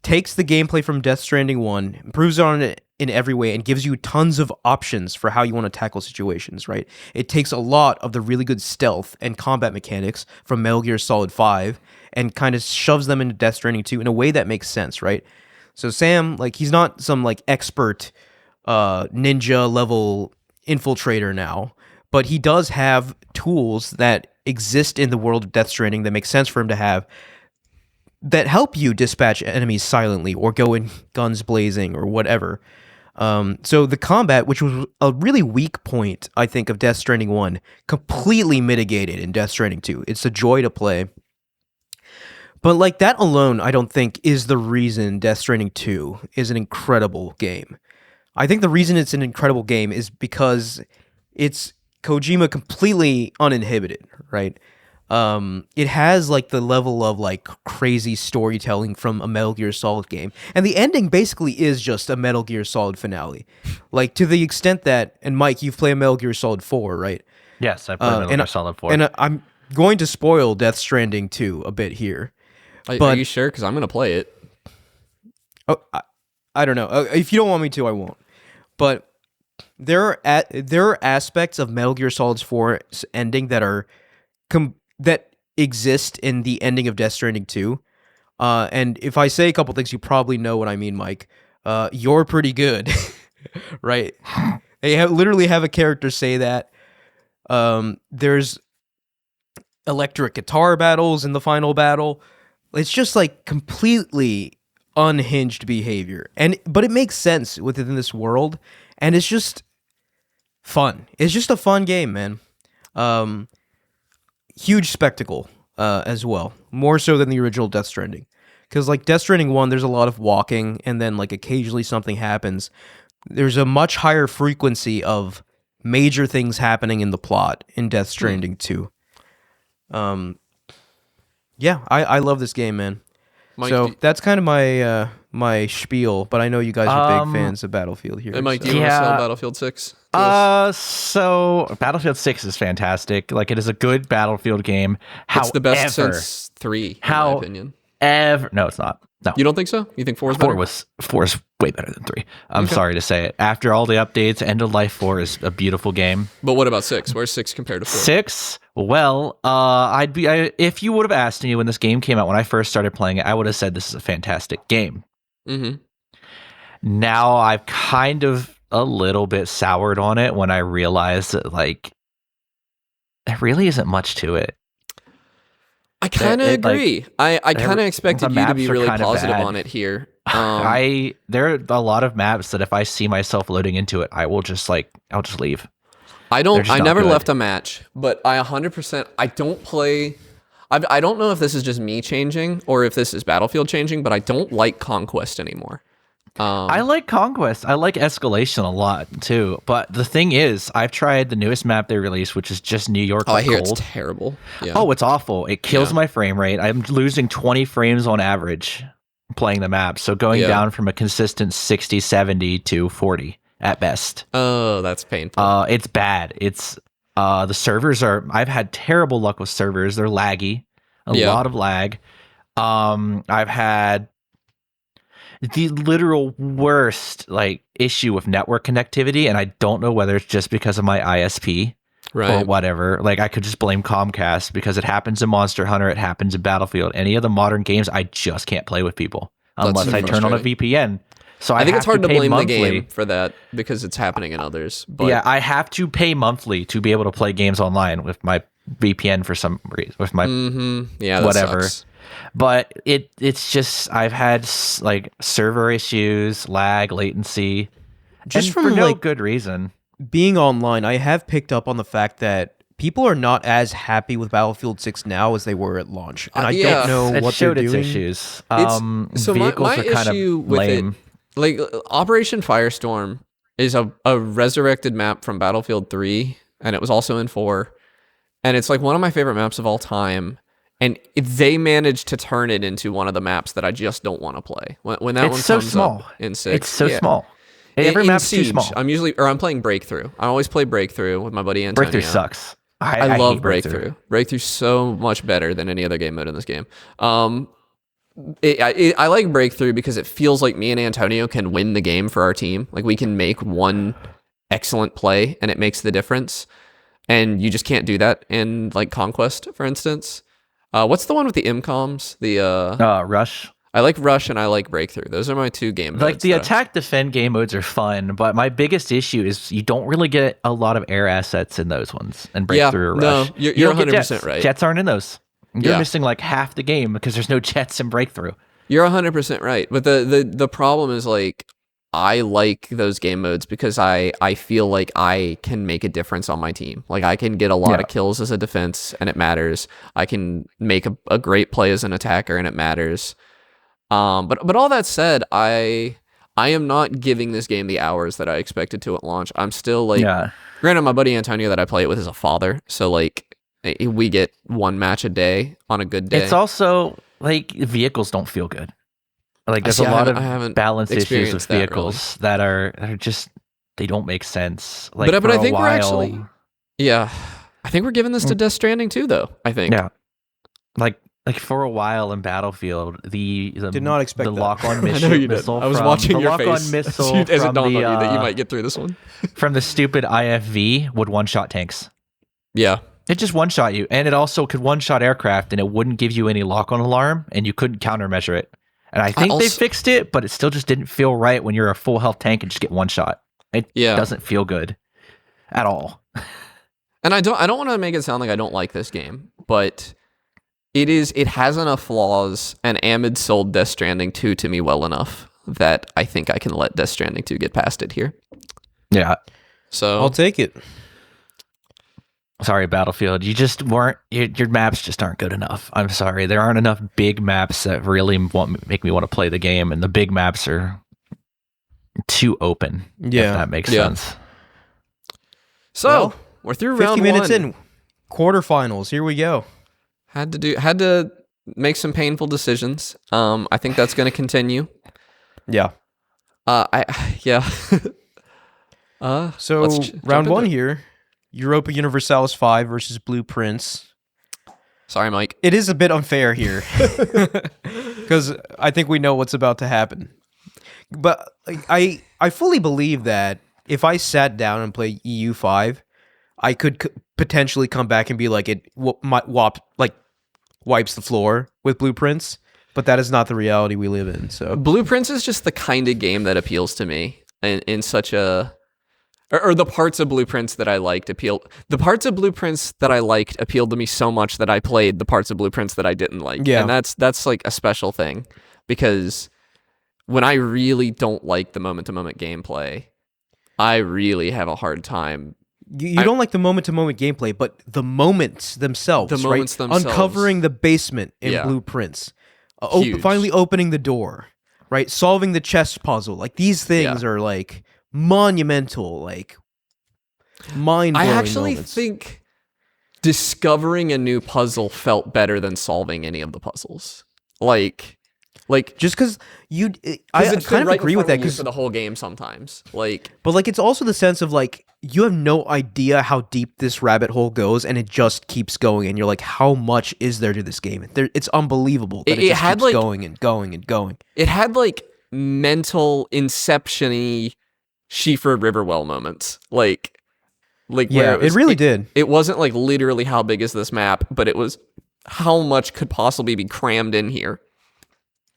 takes the gameplay from Death Stranding 1, improves on it in every way, and gives you tons of options for how you want to tackle situations, right? It takes a lot of the really good stealth and combat mechanics from Metal Gear Solid 5 and kind of shoves them into Death Stranding 2 in a way that makes sense, right? So Sam, like, he's not some, like, expert ninja level infiltrator now, but he does have tools that exist in the world of Death Stranding that make sense for him to have, that help you dispatch enemies silently or go in guns blazing or whatever. So the combat, which was a really weak point, I think, of Death Stranding 1, completely mitigated in Death Stranding 2. It's a joy to play. But like that alone, I don't think is the reason Death Stranding 2 is an incredible game. I think the reason it's an incredible game is because it's Kojima completely uninhibited, right? It has like the level of like crazy storytelling from a Metal Gear Solid game, and the ending basically is just a Metal Gear Solid finale, like to the extent that. And Mike, you've played Metal Gear Solid 4, right? Yes, I played Metal Gear Solid 4. And I'm going to spoil Death Stranding 2 a bit here. Are you sure? Because I'm going to play it. Oh, I don't know. If you don't want me to, I won't. But there are aspects of Metal Gear Solid 4's ending that are that exist in the ending of Death Stranding 2. And if I say a couple things, you probably know what I mean, Mike. You're pretty good, right? They literally have a character say that. There's electric guitar battles in the final battle. It's just like completely unhinged behavior, but it makes sense within this world, and it's just fun. It's just a fun game, man. Huge spectacle as well, more so than the original Death Stranding, because like Death Stranding 1, there's a lot of walking, and then like occasionally something happens. There's a much higher frequency of major things happening in the plot in Death Stranding 2. Yeah, I love this game, man. Mike, So that's kind of my my spiel, but I know you guys are big fans of Battlefield here. Hey, Mike, do so- you want to sell Yeah. Battlefield 6? So Battlefield 6 is fantastic. Like, it is a good Battlefield game. It's the best However, since 3, in my How- opinion. No, it's not. No. You don't think so? You think 4 is better? Four is way better than 3. I'm sorry to say it. After all the updates, End of Life 4 is a beautiful game. But what about 6? Where's 6 compared to 4? 6, well, if you would have asked me when this game came out, when I first started playing it, I would have said this is a fantastic game. Mm-hmm. Now I've kind of a little bit soured on it when I realized that, like, there really isn't much to it. I kind of agree. I kind of expected the you to be maps are really kinda positive bad. on it here. There are a lot of maps that if I see myself loading into it, I'll just leave. I They're just not never good. left a match, but I 100%, I don't play. I don't know if this is just me changing or if this is Battlefield changing, but I don't like Conquest anymore. I like Conquest. I like Escalation a lot too. But the thing is, I've tried the newest map they released, which is just New York. I hear cold. it's terrible. Yeah. Oh, it's awful. It kills Yeah. my frame rate. I'm losing 20 frames on average playing the map. So going Yeah. down from a consistent 60, 70 to 40 at best. Oh, that's painful. It's bad. It's the servers are. I've had terrible luck with servers. They're laggy, a Yeah. lot of lag. I've had the literal worst issue with network connectivity, and I don't know whether it's just because of my ISP or Right. whatever. Like, I could just blame Comcast because it happens in Monster Hunter, it happens in Battlefield. Any of the modern games, I just can't play with people unless so I turn on a frustrating. VPN. So I think it's hard to pay blame monthly. the game for that because it's happening in others. But Yeah, I have to pay monthly to be able to play games online with my VPN for some reason, with my yeah, that whatever. sucks. But it's just I've had like server issues, lag, latency, Just and from for no like good reason. being online, I have picked up on the fact that people are not as happy with Battlefield 6 now as they were at launch, and I Yeah. don't know It what they're showed its doing. issues. It's so my Vehicles are kind of issue with it, lame. like Operation Firestorm is a resurrected map from Battlefield 3, and it was also in 4, and it's like one of my favorite maps of all time. And they managed to turn it into one of the maps that I just don't want to play when that It's one so comes small. up in 6. It's so yeah. small. Every in map's too Siege, small. I'm playing Breakthrough. I always play Breakthrough with my buddy Antonio. Breakthrough sucks. I hate love Breakthrough. Breakthrough's so much better than any other game mode in this game. I like Breakthrough because it feels like me and Antonio can win the game for our team. Like we can make one excellent play and it makes the difference. And you just can't do that in like Conquest, for instance. What's the one with the IMCOMs? Rush. I like Rush and I like Breakthrough. Those are my two game modes. Like the attack defend game modes are fun, but my biggest issue is you don't really get a lot of air assets in those ones. And Breakthrough or Rush. No, you're you don't get 100% jets. right. Jets aren't in those. You're Yeah. missing like half the game because there's no jets in Breakthrough. You're 100% right. But the problem is like I like those game modes because I feel like I can make a difference on my team. Like I can get a lot of kills as a defense and it matters. I can make a great play as an attacker and it matters. But all that said, I am not giving this game the hours that I expected to at launch. I'm still like, granted, my buddy Antonio that I play it with is a father, so like we get one match a day on a good day. It's also like vehicles don't feel good. Like there's a lot of balance issues with vehicles that are just they don't make sense. Like, but I think we're actually, I think we're giving this to Death Stranding too, though. I think, Like for a while in Battlefield, the did not expect the that. lock-on I know you did. missile. I was watching your face missile as it from dawned the, on you that you might get through this one. from the stupid IFV would one-shot tanks. Yeah, it just one-shot you, and it also could one-shot aircraft, and it wouldn't give you any lock-on alarm, and you couldn't countermeasure it. And I think they fixed it, but it still just didn't feel right when you're a full health tank and just get one shot. It doesn't feel good at all. And I don't want to make it sound like I don't like this game, but it has enough flaws, and Amid sold Death Stranding 2 to me well enough that I think I can let Death Stranding 2 get past it here. Yeah. So I'll take it. Sorry, Battlefield. You just weren't. Your maps just aren't good enough. I'm sorry. There aren't enough big maps that really make me want to play the game, and the big maps are too open. Yeah, if that makes sense. So we're through 50 round minutes 1. in, quarterfinals. Here we go. Had to make some painful decisions. I think that's going to continue. Yeah. So round 1 here. Europa Universalis 5 versus Blue Prince. Sorry, Mike. It is a bit unfair here because I think we know what's about to happen. But I fully believe that if I sat down and played EU5, I could potentially come back and be like it wipes the floor with Blue Prince. But that is not the reality we live in. So Blue Prince is just the kind of game that appeals to me in such a. Or the parts of Blueprints that I liked appealed. The parts of Blueprints that I liked appealed to me so much that I played the parts of Blueprints that I didn't like. Yeah. And that's like a special thing because when I really don't like the moment-to-moment gameplay, I really have a hard time. You don't like the moment-to-moment gameplay, but the moments themselves, the moments right? themselves. Uncovering the basement in Blueprints, finally opening the door, right? Solving the chess puzzle. Like these things are like monumental, like mind-blowing I actually moments. think discovering a new puzzle felt better than solving any of the puzzles. Like just because I kind of agree with that because for the whole game sometimes, but like it's also the sense of like you have no idea how deep this rabbit hole goes, and it just keeps going, and you're like, how much is there to this game? It's unbelievable that it just keeps going and going and going. It had like mental inception-y Schiefer Riverwell moments, like it really did. It wasn't like literally how big is this map, but it was how much could possibly be crammed in here.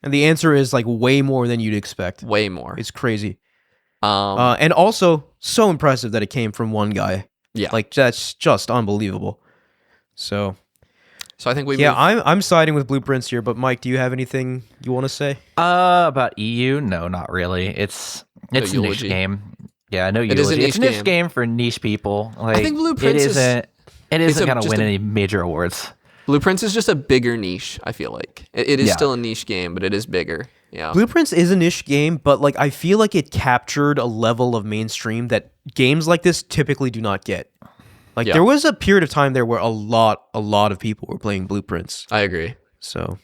And the answer is like way more than you'd expect. Way more. It's crazy. And also so impressive that it came from one guy. Yeah, like that's just unbelievable. So, So I think we Yeah, move. I'm siding with Blueprints here, but Mike, do you have anything you want to say? About EU? No, not really. It's a niche eulogy. game. Yeah, no It is a eulogy. It's a niche niche game. game for niche people. Like, I think Blueprints it isn't gonna just win a- any major awards. Blueprints is just a bigger niche. I feel like it is Yeah. still a niche game, but it is bigger. Yeah. Blueprints is a niche game, but like I feel like it captured a level of mainstream that games like this typically do not get. Like Yeah. there was a period of time there where a lot of people were playing Blueprints. I agree. So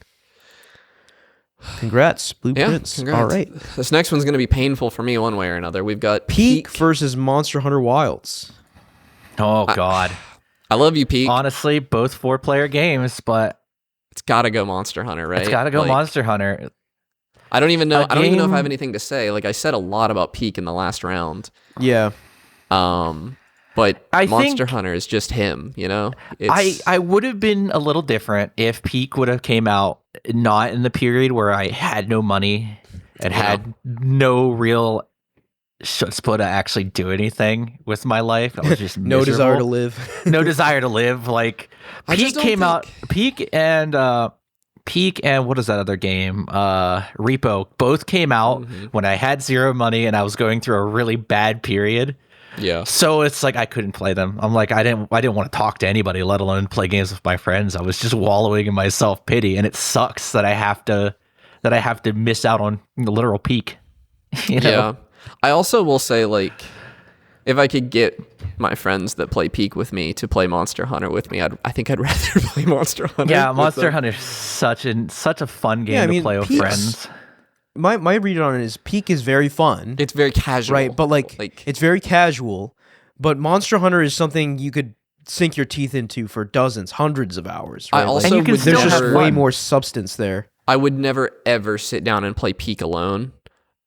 congrats, Yeah. Blueprints. Congrats. All right. This next one's going to be painful for me one way or another. We've got Peak versus Monster Hunter Wilds. Oh God. I love you, Peak. Honestly, both 4-player games, but It's got to go Monster Hunter, right? it's got to go Like, Monster Hunter. I don't even know. A I don't even know if I have game- anything to say. Like I said a lot about Peak in the last round. Yeah. But I Monster think- Hunter is just him. You know. It's, I would have been a little different if Peak would have came out not in the period where I had no money and had no real chutzpah to actually do anything with my life. I was just No desire to miserable. live. No desire to live. Like I just Peak don't came out. think- Peak and what is that other game? Repo. Both came out Mm-hmm. when I had zero money and I was going through a really bad period. yeah. So it's like I couldn't play them. I'm like I didn't want to talk to anybody, let alone play games with my friends. I was just wallowing in my self pity, and it sucks that I have to miss out on the literal peak. You know? Yeah. I also will say, like, if I could get my friends that play Peak with me to play Monster Hunter with me, I think I'd rather play Monster Hunter. Yeah, with Monster them. Hunter is such a fun game Yeah, I to mean, play with Peak's- friends. My read on it is Peak is very fun. It's very casual. Right, but like it's very casual. But Monster Hunter is something you could sink your teeth into for dozens, hundreds of hours. I Right? Like, also And you can would still there's just have never, way fun. more substance there. I would never ever sit down and play Peak alone,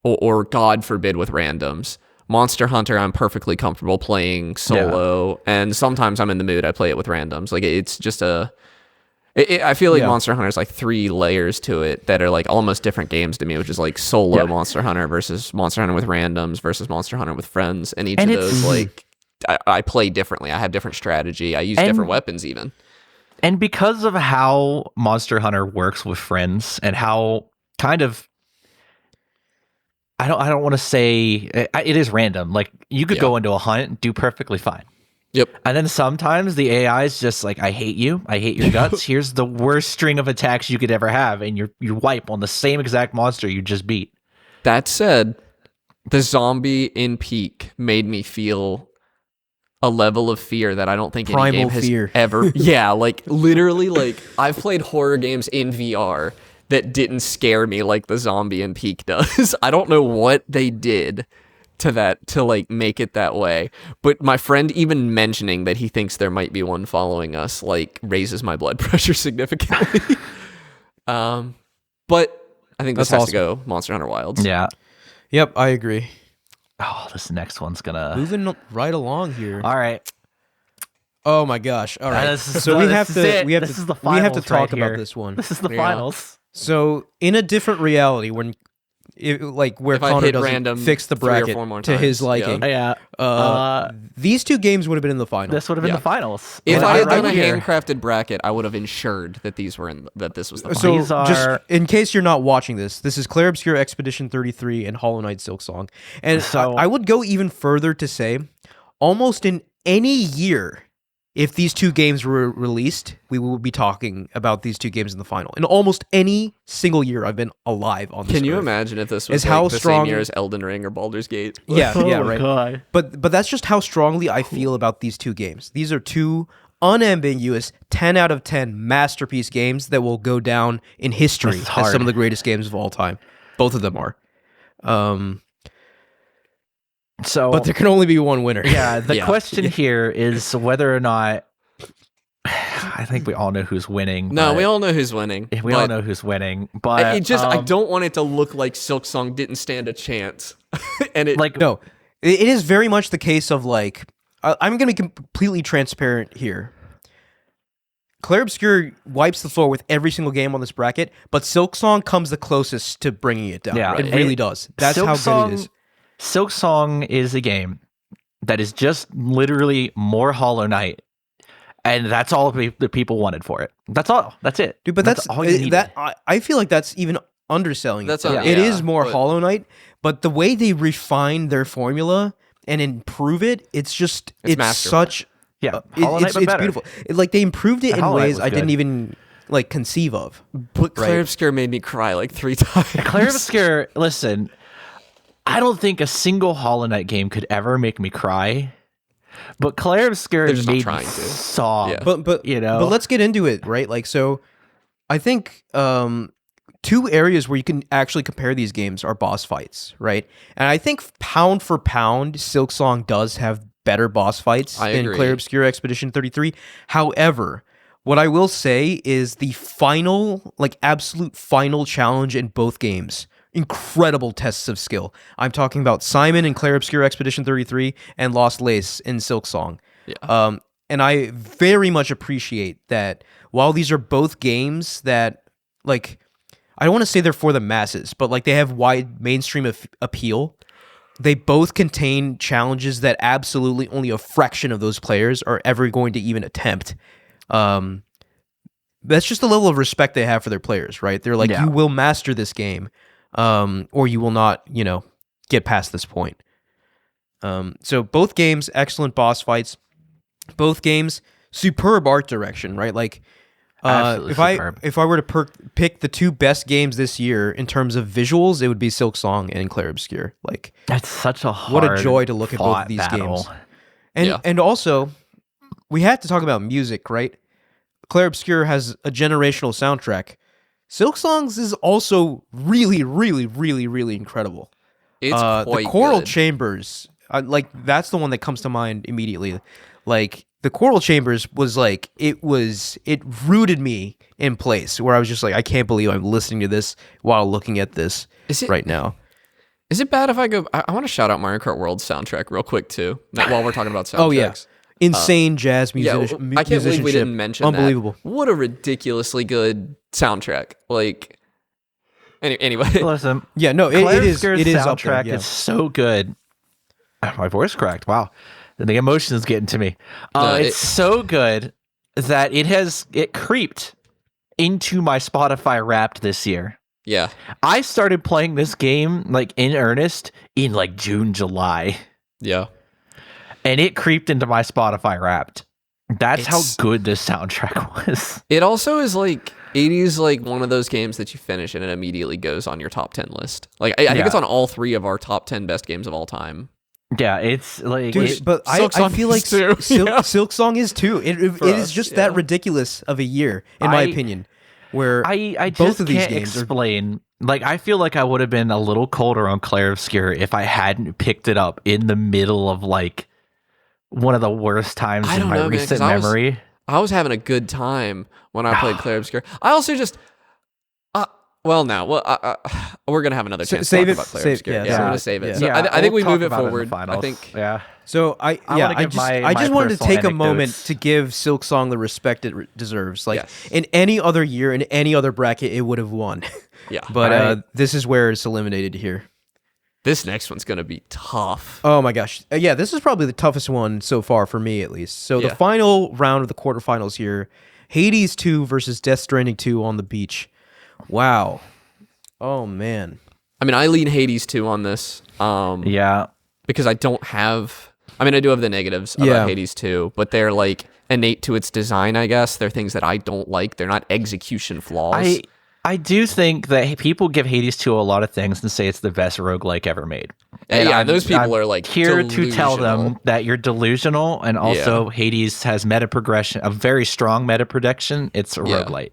or God forbid with randoms. Monster Hunter, I'm perfectly comfortable playing solo, and sometimes I'm in the mood. I play it with randoms. Like it's just I feel like Yeah. Monster Hunter is like 3 layers to it that are like almost different games to me, which is like solo Yeah. Monster Hunter versus Monster Hunter with randoms versus Monster Hunter with friends, and each And of it's- those like I play differently. I have different strategy. I use And- different weapons even. And because of how Monster Hunter works with friends and how kind of I don't want to say it is random. Like you could Yeah. go into a hunt and do perfectly fine. Yep. And then sometimes the AI is just like, I hate you. I hate your guts. Here's the worst string of attacks you could ever have, and you wipe on the same exact monster you just beat. That said, the zombie in Peak made me feel a level of fear that I don't think any Primal game has fear. ever. Yeah, like literally, like I've played horror games in VR that didn't scare me like the zombie in Peak does. I don't know what they did to like make it that way, but my friend even mentioning that he thinks there might be one following us like raises my blood pressure significantly. But I think this That's has to go Monster Hunter Wilds. Yeah. Yep, I agree. Oh, this next one's gonna. Moving right along here. All right. Oh my gosh! All right, This is so the- we this have is to it. we have This to is the we have to finals talk right about here. this one. This is the Yeah. finals. So in a different reality, when like where If I Connor hit doesn't random fix the 3 or bracket 4 more to his times, liking, Yeah. these two games would have been in the final. This would have been Yeah. the finals. If But I had right done a here- handcrafted bracket, I would have ensured that these were in that this was the So These just are- in case you're not watching this is Claire Obscure Expedition 33 and Hollow Knight Silk Song. And So- I would go even further to say almost in any year, if these two games were released, we will be talking about these two games in the final. In almost any single year I've been alive on this Can you earth. imagine if this was Is like how the strong- same year as Elden Ring or Baldur's Gate? Yeah, yeah, Oh, right. God. But that's just how strongly I feel about these two games. These are two unambiguous 10 out of 10 masterpiece games that will go down in history This is as hard. some of the greatest games of all time. Both of them are. So, But there can only be one winner. yeah, the Yeah. question here is whether or not. I think we all know who's winning. No, but- we all know who's winning. We all know who's winning, but It just I don't want it to look like Silk Song didn't stand a chance. And it like No, it is very much the case of like, I'm going to be completely transparent here. Claire Obscure wipes the floor with every single game on this bracket, but Silk Song comes the closest to bringing it down. Yeah, It really does. That's Silk how Song- good it is. Silk Song is a game that is just literally more Hollow Knight. And that's all the people wanted for it. That's all. That's it. Dude, but that's all you needed. that. I feel like that's even underselling. That's it. yeah. It is more but- Hollow Knight, but the way they refine their formula and improve it, it's masterful. such. Yeah, Hollow Knight, it's but better. beautiful. Like they improved it And in Hollow Knight ways was I didn't good. even like conceive of. But Claire Obscure made me cry like 3 times. Claire Obscure, listen, I don't think a single Hollow Knight game could ever make me cry. But Claire Obscure They're just not made me trying to. sob. Yeah. But you know, but let's get into it, right? Like so, I think 2 areas where you can actually compare these games are boss fights, right? And I think pound for pound, Silksong does have better boss fights I than agree. Clair Obscur Expedition 33. However, what I will say is the final, like absolute final challenge in both games, incredible tests of skill. I'm talking about Simon in Clair Obscur Expedition 33 and Lost Lace in Silksong. Yeah. And I very much appreciate that while these are both games that, like, I don't want to say they're for the masses, but like they have wide mainstream appeal, they both contain challenges that absolutely only a fraction of those players are ever going to even attempt. That's just the level of respect they have for their players, right? They're like, Yeah. you will master this game, or you will not, get past this point. So both games, excellent boss fights. Both games, superb art direction, right? Like, Absolutely superb. if I were to pick the 2 best games this year in terms of visuals, it would be Silksong and Clair Obscur. Like, that's such a hard what a joy to look at both of these battle. games. And also, we have to talk about music, right? Clair Obscur has a generational soundtrack. Silksong's is also really, really, really, really incredible. It's The quite choral good. chambers, like that's the one that comes to mind immediately. Like the choral chambers was like it rooted me in place where I was just like, I can't believe I'm listening to this while looking at this right now. Is it bad if I go? I want to shout out Mario Kart World's soundtrack real quick too, while we're talking about soundtracks. Oh yeah, insane jazz Yeah, music. I can't believe we didn't mention Unbelievable. that. What a ridiculously good soundtrack! Like, anyway, Listen, Yeah, no, Clair it is Obscure's up there. soundtrack Yeah. is so good. My voice cracked. Wow, the emotion is getting to me. It's so good that it creeped into my Spotify Wrapped this year. yeah, I started playing this game like in earnest in like June, July, yeah. and it creeped into my Spotify Wrapped. That's how It's- good this soundtrack was. It also is like 80s, like one of those games that you finish and it immediately goes on your top 10 list. Like I think Yeah. it's on all 3 of our top 10 best games of all time. Yeah, it's like Dude, it- but I Silksong feel like is too, yeah. Silksong is too. It For is us, just yeah. that ridiculous of a year, in my I- opinion. Where I just both of these can't games are explain. Like, I feel like I would have been a little colder on Clair Obscur if I hadn't picked it up in the middle of like one of the worst times I in don't my know, man, 'cause recent I was- memory. I was having a good time when I played Clair Obscur. I also just, we're gonna have another chance save to it- talk about Clair save- Obscur. yeah, Yeah, save I'm gonna it. save it. Yeah. So I think we we'll move talk it about in the forward. I finals. think yeah. So I wanna give I just my wanted to personal take a moment anecdotes. to give Silksong the respect it deserves. Like Yes. in any other year, in any other bracket, it would have won. yeah. But Right. this is where it's eliminated here. This next one's gonna be tough. Oh my gosh. Yeah, this is probably the toughest one so far for me, at least. So the Yeah. final round of the quarterfinals here, Hades 2 versus Death Stranding 2 on the beach. Wow. Oh man. I mean, I lean Hades 2 on this. Yeah. Because I don't have. I mean, I do have the negatives about Yeah. Hades 2, but they're like innate to its design, I guess. They're things that I don't like. They're not execution flaws. I do think that people give Hades 2 a lot of things and say it's the best roguelike ever made. And yeah, I'm- those people I'm are like here to tell them delusional. that you're delusional, and also Hades has meta progression, a very strong meta progression. It's a Yeah. roguelite.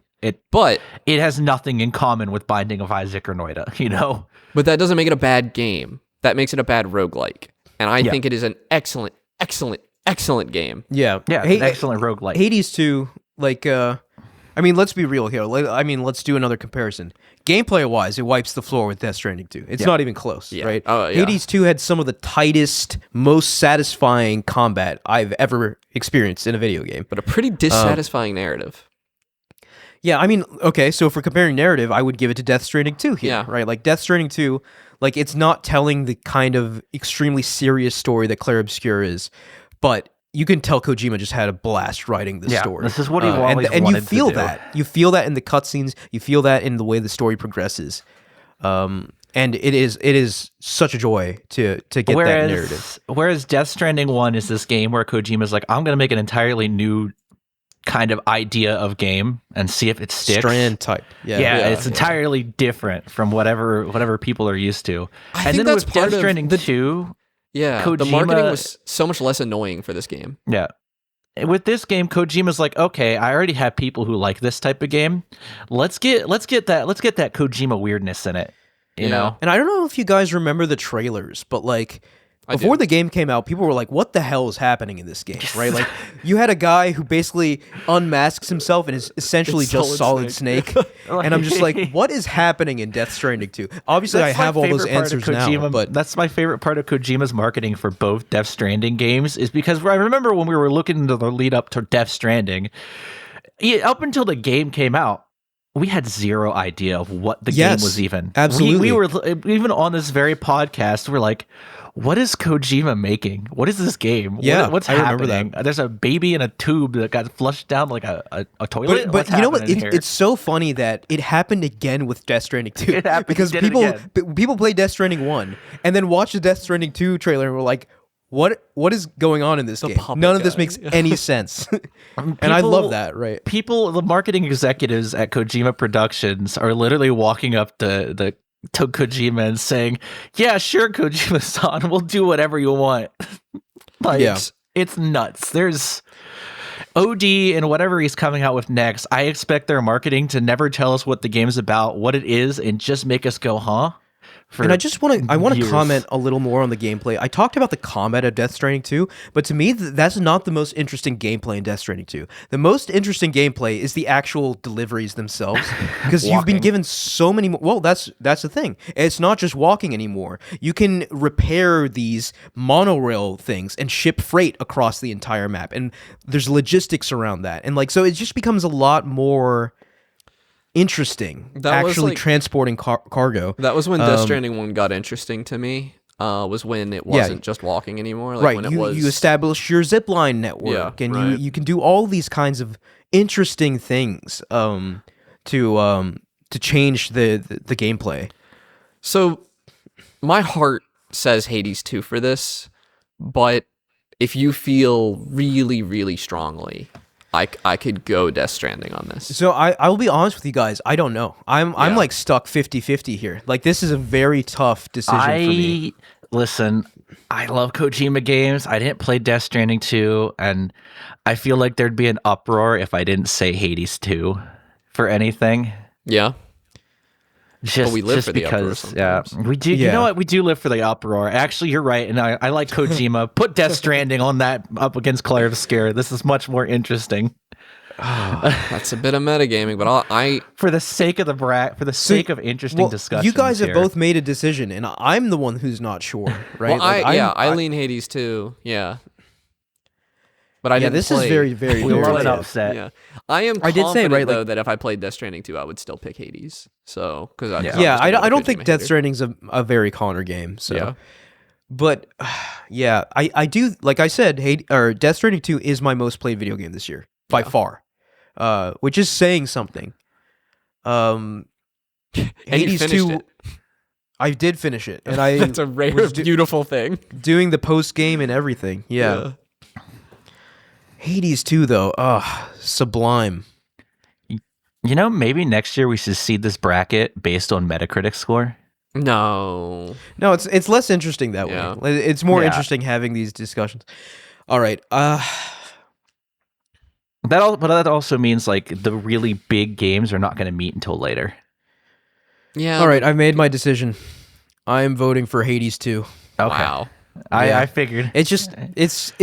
But It has nothing in common with Binding of Isaac or Noida, you know? that doesn't make it a bad game. That makes it a bad roguelike. And I Yeah. think it is an excellent, excellent, excellent game. Yeah. Yeah, it's an excellent roguelike. Hades 2, like, I mean, let's be real here. Let's do another comparison. Gameplay-wise, it wipes the floor with Death Stranding 2. It's not even close, Yeah. right? Oh, yeah. Hades 2 had some of the tightest, most satisfying combat I've ever experienced in a video game. But a pretty dissatisfying narrative. Yeah, I mean, okay, so if we're comparing narrative, I would give it to Death Stranding 2 here, Yeah. right? Like, Death Stranding 2, like, it's not telling the kind of extremely serious story that Clair Obscur is, but you can tell Kojima just had a blast writing this story. This is what he always and you wanted feel to do. that. You feel that in the cutscenes. You feel that in the way the story progresses. And it is such a joy to get that narrative. Whereas Death Stranding 1 is this game where Kojima's like, I'm going to make an entirely new kind of idea of game and see if it sticks. Strand type. It's entirely different from whatever people are used to. I and think then that's with part Death of Stranding 2, the marketing was so much less annoying for this game. Yeah. With this game, Kojima's like, okay, I already have people who like this type of game. Let's get that Kojima weirdness in it. You know? And I don't know if you guys remember the trailers, but like before the game came out, people were like, what the hell is happening in this game? Right? Like you had a guy who basically unmasks himself and is essentially just Solid Snake. And I'm just like, what is happening in Death Stranding 2? Obviously I have all those answers now, but that's my favorite part of Kojima's marketing for both Death Stranding games is because I remember when we were looking into the lead up to Death Stranding, up until the game came out, we had zero idea of what the game was even. Absolutely. We were even on this very podcast, we're like, what is Kojima making? What is this game? Yeah, what's I happening? remember that. There's a baby in a tube that got flushed down like a toilet. But you know what? It's so funny that it happened again with Death Stranding 2. It happened because people play Death Stranding 1 and then watch the Death Stranding 2 trailer and were like, what is going on in this game? None of this makes any sense. And I love that, right? The marketing executives at Kojima Productions are literally walking up to Kojima and saying, yeah, sure, Kojima-san, we'll do whatever you want. It's nuts. There's OD and whatever he's coming out with next. I expect their marketing to never tell us what the game's about, what it is, and just make us go, huh? And I want to comment a little more on the gameplay. I talked about the combat of Death Stranding 2, but to me, that's not the most interesting gameplay in Death Stranding 2. The most interesting gameplay is the actual deliveries themselves, because you've been given so many. Well, that's the thing. It's not just walking anymore. You can repair these monorail things and ship freight across the entire map, and there's logistics around that, and so it just becomes a lot more interesting transporting cargo. That was when Death Stranding 1 got interesting to me. Was when it wasn't just walking anymore. Like when you establish your zipline network, and you can do all these kinds of interesting things to change the gameplay. So my heart says Hades 2 for this, but if you feel really, really strongly, I could go Death Stranding on this. So I will be honest with you guys. I don't know. I'm like stuck 50-50 here. Like this is a very tough decision for me. Listen, I love Kojima games. I didn't play Death Stranding 2, and I feel like there'd be an uproar if I didn't say Hades 2 for anything. Yeah. But we live for the uproar sometimes. We do. You know what? We do live for the uproar. Actually, you're right, and I like Kojima. Put Death Stranding on that up against Clair of Scare. This is much more interesting. That's a bit of metagaming, but for the sake of of interesting discussion. You guys have both made a decision, and I'm the one who's not sure, right? Well, I lean Hades too. Yeah. But I didn't this play. is very, very we weird. were an upset. Yeah, I am. I did say right, though, that if I played Death Stranding 2, I would still pick Hades. So because I don't think Death Stranding's a very Connor game. So, but I do. Like I said, Death Stranding 2 is my most played video game this year by far, which is saying something. Hades 2. I did finish it, and that's a rare, beautiful thing. Doing the post game and everything. Yeah. Hades 2, though, sublime. You know, maybe next year we should see this bracket based on Metacritic score. No, it's less interesting that way. It's more interesting having these discussions. All right. But that also means like the really big games are not going to meet until later. Yeah. All right, I've made my decision. I am voting for Hades 2. Okay. Wow. I figured. It's just it's.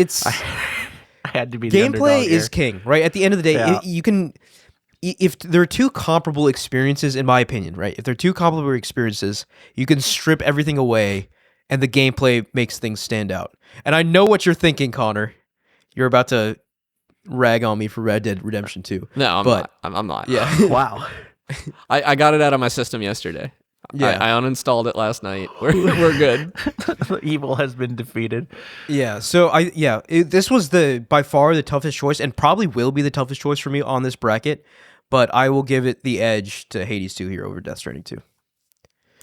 I had to be. Gameplay is king, right? At the end of the day, you can. If there are two comparable experiences, in my opinion, right? If there are two comparable experiences, you can strip everything away, and the gameplay makes things stand out. And I know what you're thinking, Connor. You're about to rag on me for Red Dead Redemption 2. No, I'm not. I'm not. Yeah. Wow. I got it out of my system yesterday. Yeah. I uninstalled it last night. We're good. Evil has been defeated. Yeah, so this was by far the toughest choice, and probably will be the toughest choice for me on this bracket. But I will give it the edge to Hades 2 here over Death Stranding 2.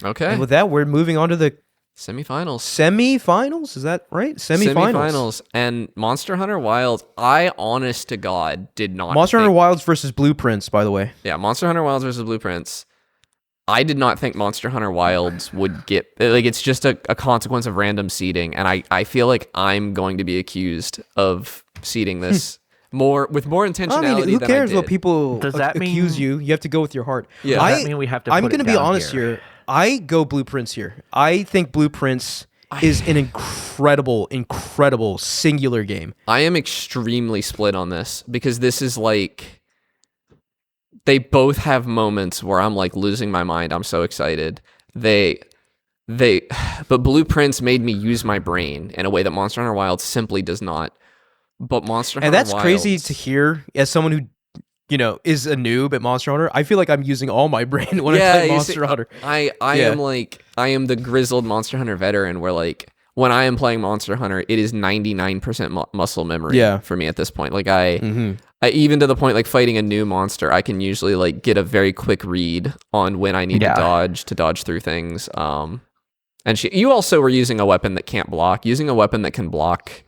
Okay. And with that, we're moving on to the Semifinals. semifinals. Is that right? Semifinals. And Monster Hunter Wilds. I, honest to God, did not. Monster Hunter Wilds versus Blueprints, by the way. Yeah, Monster Hunter Wilds versus Blueprints. I did not think Monster Hunter Wilds would get, like, it's just a consequence of random seeding, and I feel like I'm going to be accused of seeding this with more intentionality. I mean, who than cares I did. what people Does that accuse mean- you? You have to go with your heart. Yeah. Does that mean we have to I'm put it going to be down honest here. I go Blueprints here. I think Blueprints is an incredible singular game. I am extremely split on this because this is like, they both have moments where I'm like losing my mind. I'm so excited. But Blueprints made me use my brain in a way that Monster Hunter Wilds simply does not. But Monster Hunter And that's Wilds, crazy to hear as someone who, is a noob at Monster Hunter. I feel like I'm using all my brain when I play you Monster see, Hunter. I am the grizzled Monster Hunter veteran where like when I am playing Monster Hunter, it is 99% muscle memory for me at this point. Like I even to the point like fighting a new monster, I can usually like get a very quick read on when I need to dodge through things. And you also were using a weapon that can't block. Using a weapon that can block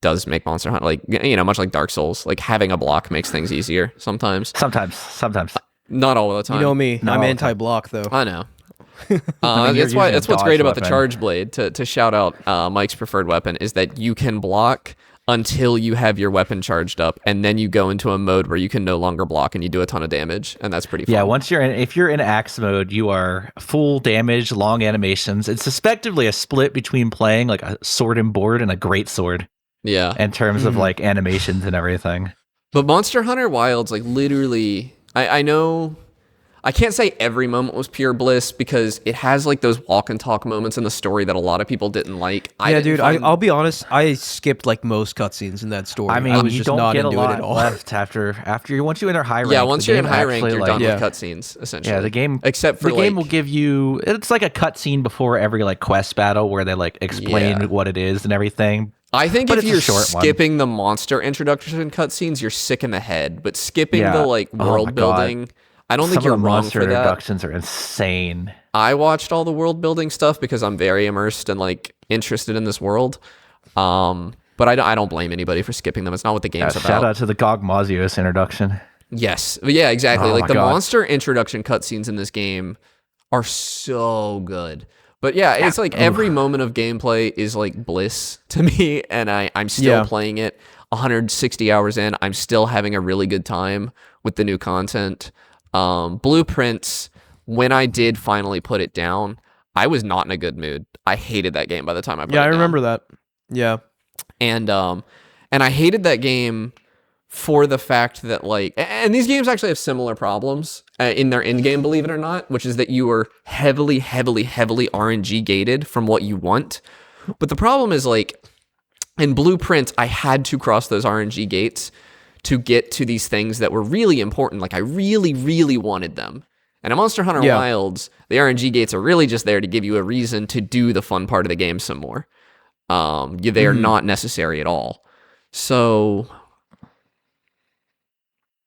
does make Monster Hunter, like, much like Dark Souls, like having a block makes things easier sometimes. Sometimes. Not all the time. You know me. Not I'm all the anti-block, though. I know. I mean, that's what's dodge great about the weapon. Charge Blade, to shout out Mike's preferred weapon, is that you can block until you have your weapon charged up, and then you go into a mode where you can no longer block and you do a ton of damage, and that's pretty fun. Yeah, if you're in axe mode, you are full damage, long animations. It's effectively a split between playing like a sword and board and a great sword Yeah. in terms of like animations and everything. But Monster Hunter Wilds, like literally, I know, I can't say every moment was pure bliss because it has like those walk and talk moments in the story that a lot of people didn't like. I'll be honest. I skipped like most cutscenes in that story. I mean, I was you just don't not get a into it lot at all. left after once you enter high rank. Yeah, once the you're in game high rank, actually, you're like, done Yeah. with cutscenes, essentially. Yeah, the game. Except for the game like, will give you. It's like a cutscene before every like quest battle where they like explain Yeah. what it is and everything. I think But if it's a you're short one. skipping the monster introduction cutscenes, you're sick in the head. But skipping Yeah. the like Oh my world building, I don't think Some you're of the wrong monster for that. introductions are insane. I watched all the world building stuff because I'm very immersed and like interested in this world. But I don't blame anybody for skipping them. It's not what the game's about. Shout out to the Gog Mazios introduction. Yes. Yeah, exactly. Oh Like my the God. monster introduction cutscenes in this game are so good. But yeah, it's like every moment of gameplay is like bliss to me, and I'm still playing it 160 hours in. I'm still having a really good time with the new content. Blueprints, when I did finally put it down, I was not in a good mood. I hated that game by the time I put it down. I remember that. Yeah. And I hated that game for the fact that like, and these games actually have similar problems in their end game, believe it or not, which is that you are heavily RNG gated from what you want. But the problem is like in Blueprint, I had to cross those RNG gates to get to these things that were really important. Like I really wanted them. And in Monster Hunter Wilds, the RNG gates are really just there to give you a reason to do the fun part of the game some more. They are not necessary at all. So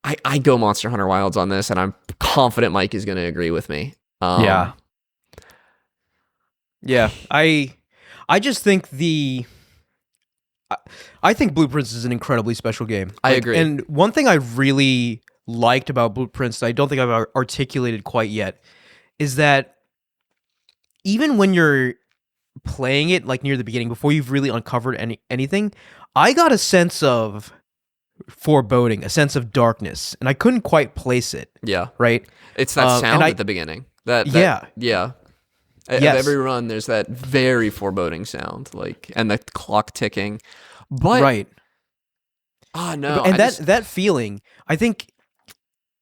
I go Monster Hunter Wilds on this, and I'm confident Mike is going to agree with me. Yeah. I just think I think Blueprints is an incredibly special game. I agree. And one thing I really liked about Blueprints that I don't think I've articulated quite yet is that even when you're playing it like near the beginning, before you've really uncovered anything, I got a sense of foreboding, a sense of darkness, and I couldn't quite place it. Yeah. Right? It's that sound at the beginning. Yeah. At every run, there's that very foreboding sound, like, and the clock ticking. But right. No. And that feeling, I think,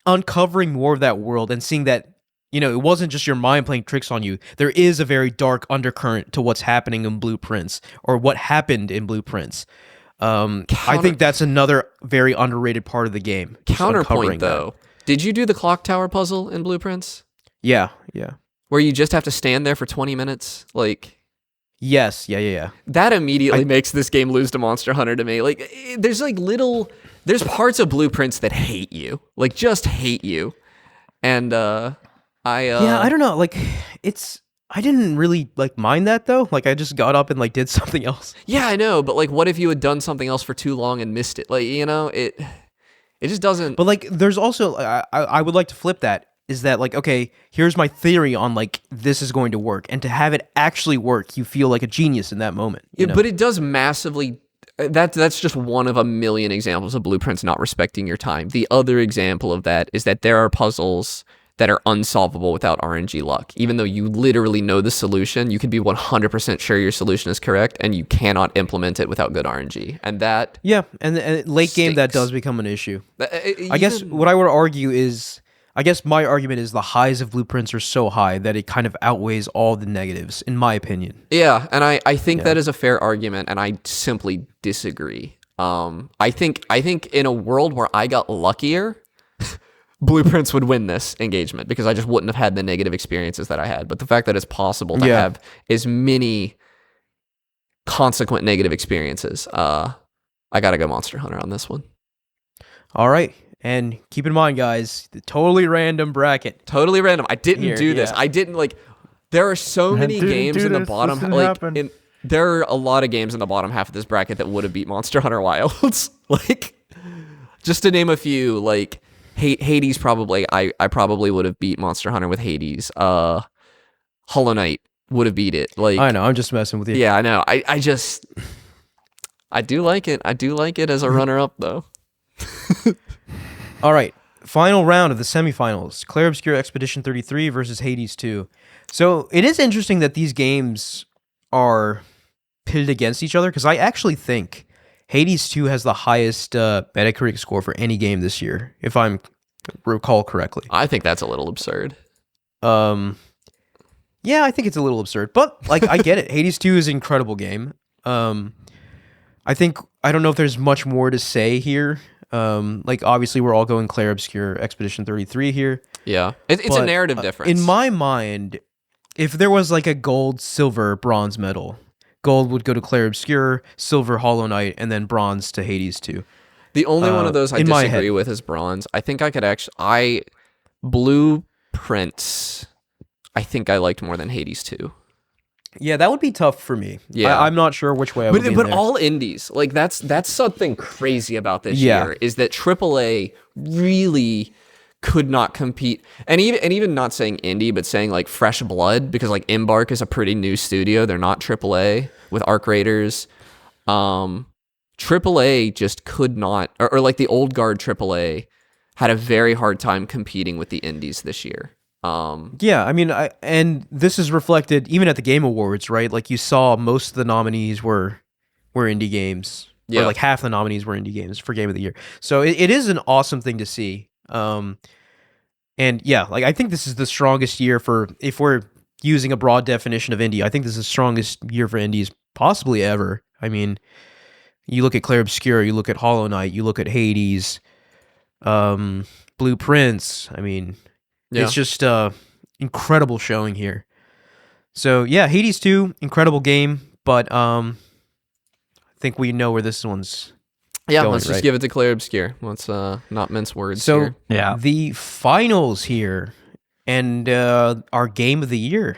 uncovering more of that world and seeing that, it wasn't just your mind playing tricks on you. There is a very dark undercurrent to what's happening in Blueprints, or what happened in Blueprints. I think that's another very underrated part of the game. Counterpoint, though. Did you do the clock tower puzzle in Blueprints? Yeah. where you just have to stand there for 20 minutes. Like, Yes, yeah. that immediately makes this game lose to Monster Hunter to me. Like, there's there's parts of Blueprints that hate you, like just hate you. And Yeah, I don't know. Like, I didn't really like mind that though. Like, I just got up and like did something else. yeah, I know, but like, what if you had done something else for too long and missed it? Like, it just doesn't. But like, there's also I would like to flip that. Is that like, okay, here's my theory on like this is going to work, and to have it actually work, you feel like a genius in that moment. You know? But it does massively. That's just one of a million examples of Blueprints not respecting your time. The other example of that is that there are puzzles that are unsolvable without RNG luck. Even though you literally know the solution, you can be 100% sure your solution is correct, and you cannot implement it without good RNG. And that Yeah, and late game that stinks. does become an issue. I I guess what I would argue is, I guess my argument is the highs of Blueprints are so high that it kind of outweighs all the negatives, in my opinion. Yeah, and I think that is a fair argument, and I simply disagree. I think in a world where I got luckier, Blueprints would win this engagement because I just wouldn't have had the negative experiences that I had. But the fact that it's possible to have as many consequent negative experiences, I gotta go Monster Hunter on this one. All right, and keep in mind, guys, the totally random bracket. Totally random. I didn't do this. yeah. I didn't like. There are so many didn't games do in the this. bottom. This didn't Like, happen. there are a lot of games in the bottom half of this bracket that would have beat Monster Hunter Wilds. Like, just to name a few, like Hades. Probably, I probably would have beat Monster Hunter with Hades. Hollow Knight would have beat it. Like, I know, I'm just messing with you. yeah, I know. I just, I do like it. I do like it as a runner-up, though. All right, final round of the semifinals: Clair Obscur Expedition 33 versus Hades 2. So it is interesting that these games are pitted against each other, because I actually think Hades 2 has the highest Metacritic score for any game this year, if I'm recall correctly. I think that's a little absurd. Yeah, I think it's a little absurd, but like I get it. Hades 2 is an incredible game. I don't know if there's much more to say here. Like obviously we're all going Clair Obscur Expedition 33 here. Yeah, it's a But, narrative difference. In my mind, if there was like a gold, silver, bronze medal, gold would go to Clair Obscur, silver Hollow Knight, and then bronze to Hades 2. The only one of those I in my disagree head. with is bronze. I think I could actually. Blueprints, I think I liked more than Hades 2. Yeah, that would be tough for me. Yeah. I'm not sure which way I would But lean there. all indies, like that's something crazy about this Yeah. year is that AAA really could not compete. And even not saying indie, but saying like Fresh Blood, because like Embark is a pretty new studio. They're not AAA with Arc Raiders. AAA just could not, or like the old guard AAA had a very hard time competing with the indies this year. Yeah, I mean, and this is reflected even at the Game Awards, right? Like you saw most of the nominees were indie games. Yeah. Or like half the nominees were indie games for Game of the Year. So it is an awesome thing to see. And yeah, like I think this is the strongest year for, if we're using a broad definition of indie, I think this is the strongest year for indies possibly ever. I mean, you look at Clair Obscur, you look at Hollow Knight, you look at Hades, Blueprints. I mean, Yeah. it's just incredible showing here. So yeah, Hades 2, incredible game, but I think we know where this one's Yeah, going, let's just right? give it to Clair Obscur. Let's not mince words So here. Yeah. the finals here, and our game of the year.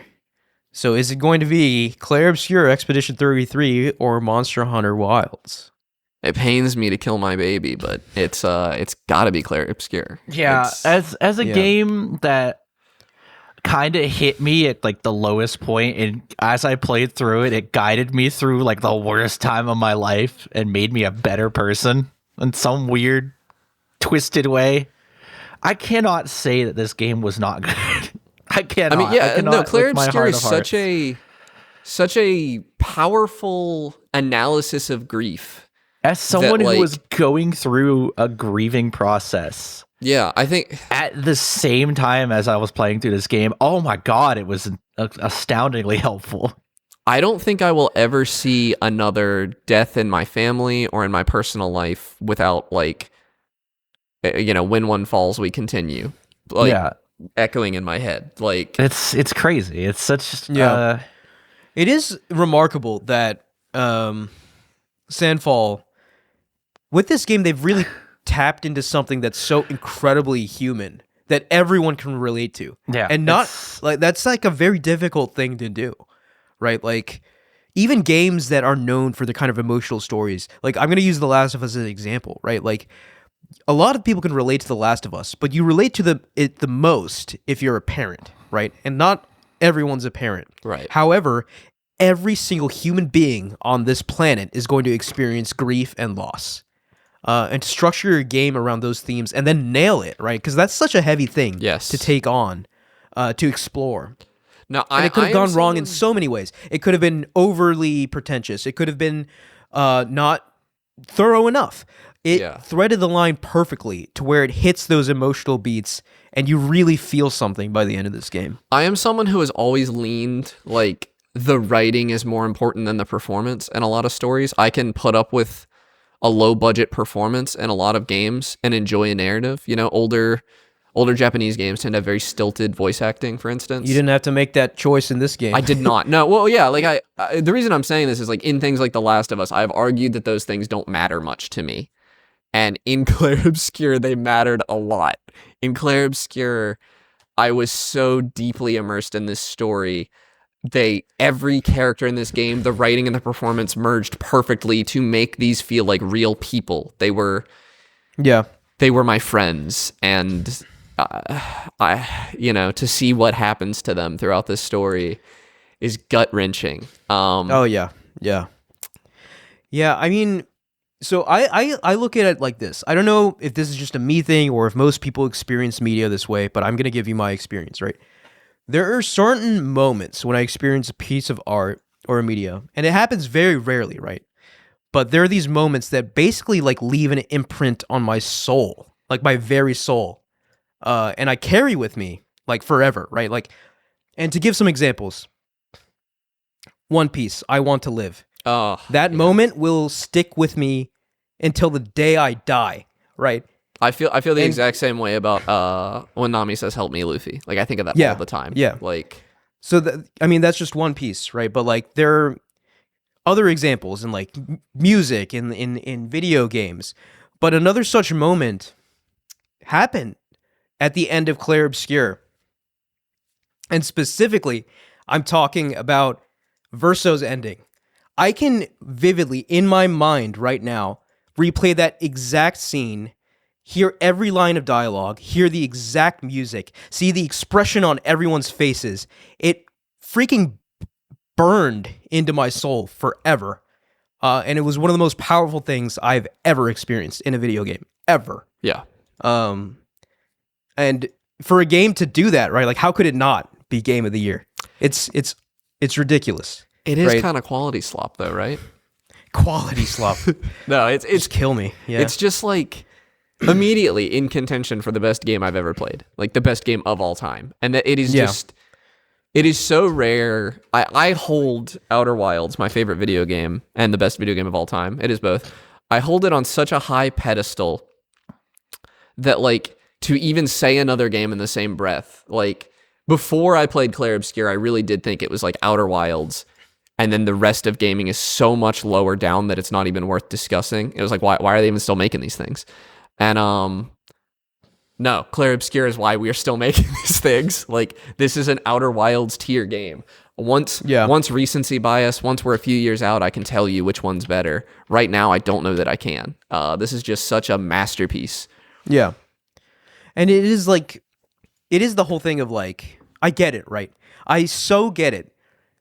So is it going to be Clair Obscur Expedition 33 or Monster Hunter Wilds? It pains me to kill my baby, but it's got to be Clair Obscur. Yeah, It's- as a yeah. game that kind of hit me at like the lowest point, and as I played through it, it guided me through like the worst time of my life and made me a better person in some weird, twisted way. I cannot say that this game was not good. I cannot. I mean, yeah, cannot, no, Clair with my Obscur heart is of hearts. such a powerful analysis of grief. As someone that, who like- was going through a grieving process Yeah, I think at the same time as I was playing through this game, oh my god, it was astoundingly helpful. I don't think I will ever see another death in my family or in my personal life without like, when one falls, we continue. Like, Yeah. echoing in my head. Like, It's crazy. It's such Yeah. It is remarkable that Sandfall, with this game, they've really tapped into something that's so incredibly human that everyone can relate to. Yeah, And not it's- like that's like a very difficult thing to do, right? Like even games that are known for the kind of emotional stories. Like I'm going to use The Last of Us as an example, right? Like a lot of people can relate to The Last of Us, but you relate to it the most if you're a parent, right? And not everyone's a parent. Right. However, every single human being on this planet is going to experience grief and loss. And to structure your game around those themes and then nail it, right? Because that's such a heavy thing Yes. to take on, to explore. no, And it could have I am gone wrong in someone- so many ways. It could have been overly pretentious. It could have been not thorough enough. It Yeah. threaded the line perfectly to where it hits those emotional beats and you really feel something by the end of this game. I am someone who has always leaned like the writing is more important than the performance in a lot of stories. I can put up with a low budget performance in a lot of games and enjoy a narrative. You know, older Japanese games tend to have very stilted voice acting, for instance. You didn't have to make that choice in this game. I did not. No, well, yeah, like the reason I'm saying this is like in things like The Last of Us, I've argued that those things don't matter much to me. And in Clair Obscur, they mattered a lot. In Clair Obscur, I was so deeply immersed in this story. Every character in this game, the writing and the performance merged perfectly to make these feel like real people. They were Yeah. my friends, and to see what happens to them throughout this story is gut wrenching. Oh yeah. Yeah. Yeah, I mean, so I look at it like this. I don't know if this is just a me thing or if most people experience media this way, but I'm going to give you my experience, right? There are certain moments when I experience a piece of art or a media, and it happens very rarely, right? But there are these moments that basically like leave an imprint on my soul, like my very soul. And I carry with me like forever, right? Like, and to give some examples, One Piece, I Want to Live. Oh, That moment will stick with me until the day I die, right? I feel the And- exact same way about when Nami says "Help me, Luffy." Like I think of that Yeah, all the time. yeah. Like So, I mean, that's just One Piece, right? But like, there are other examples in like music, in video games. But another such moment happened at the end of Clair Obscur. And specifically, I'm talking about Verso's ending. I can vividly, in my mind right now, replay that exact scene, hear every line of dialogue, hear the exact music, see the expression on everyone's faces. It freaking burned into my soul forever. And it was one of the most powerful things I've ever experienced in a video game. Ever. yeah, And for a game to do that, right? Like, how could it not be Game of the Year? It's ridiculous. it is Right. kind of quality slop though, right? Quality slop. No, it's Just kill me. Yeah. It's just like immediately in contention for the best game I've ever played, like the best game of all time, and that it is Yeah. just. It is so rare. I hold Outer Wilds, my favorite video game, and the best video game of all time. It is both. I hold it on such a high pedestal that, like, to even say another game in the same breath, like, before I played Clair Obscur, I really did think it was like Outer Wilds, and then the rest of gaming is so much lower down that it's not even worth discussing. It was like, why are they even still making these things? And no, Clair Obscur is why we are still making these things. Like, this is an Outer Wilds tier game. Once recency bias, once we're a few years out, I can tell you which one's better. Right now, I don't know that I can. This is just such a masterpiece. Yeah. And it is like, it is the whole thing of like, I get it, right? I so get it.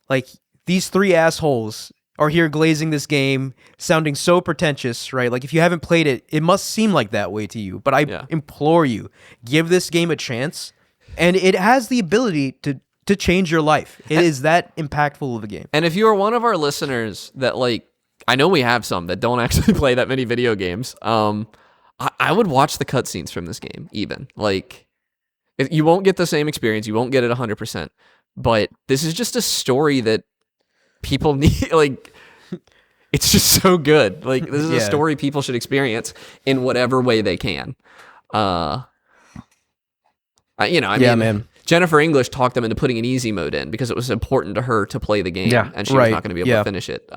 Like, these three assholes are here glazing this game, sounding so pretentious, right? Like, if you haven't played it, it must seem like that way to you. But I implore you, give this game a chance. And it has the ability to change your life. It is that impactful of a game. And if you are one of our listeners that, like, I know we have some that don't actually play that many video games, I would watch the cutscenes from this game, even. Like, you won't get the same experience. You won't get it 100%. But this is just a story that people need. Like, it's just so good. Like, this is a story people should experience in whatever way they can. I I Yeah, mean, man. Jennifer English talked them into putting an easy mode in because it was important to her to play the game, Yeah. and she was Right, not going to be able yeah. to finish it.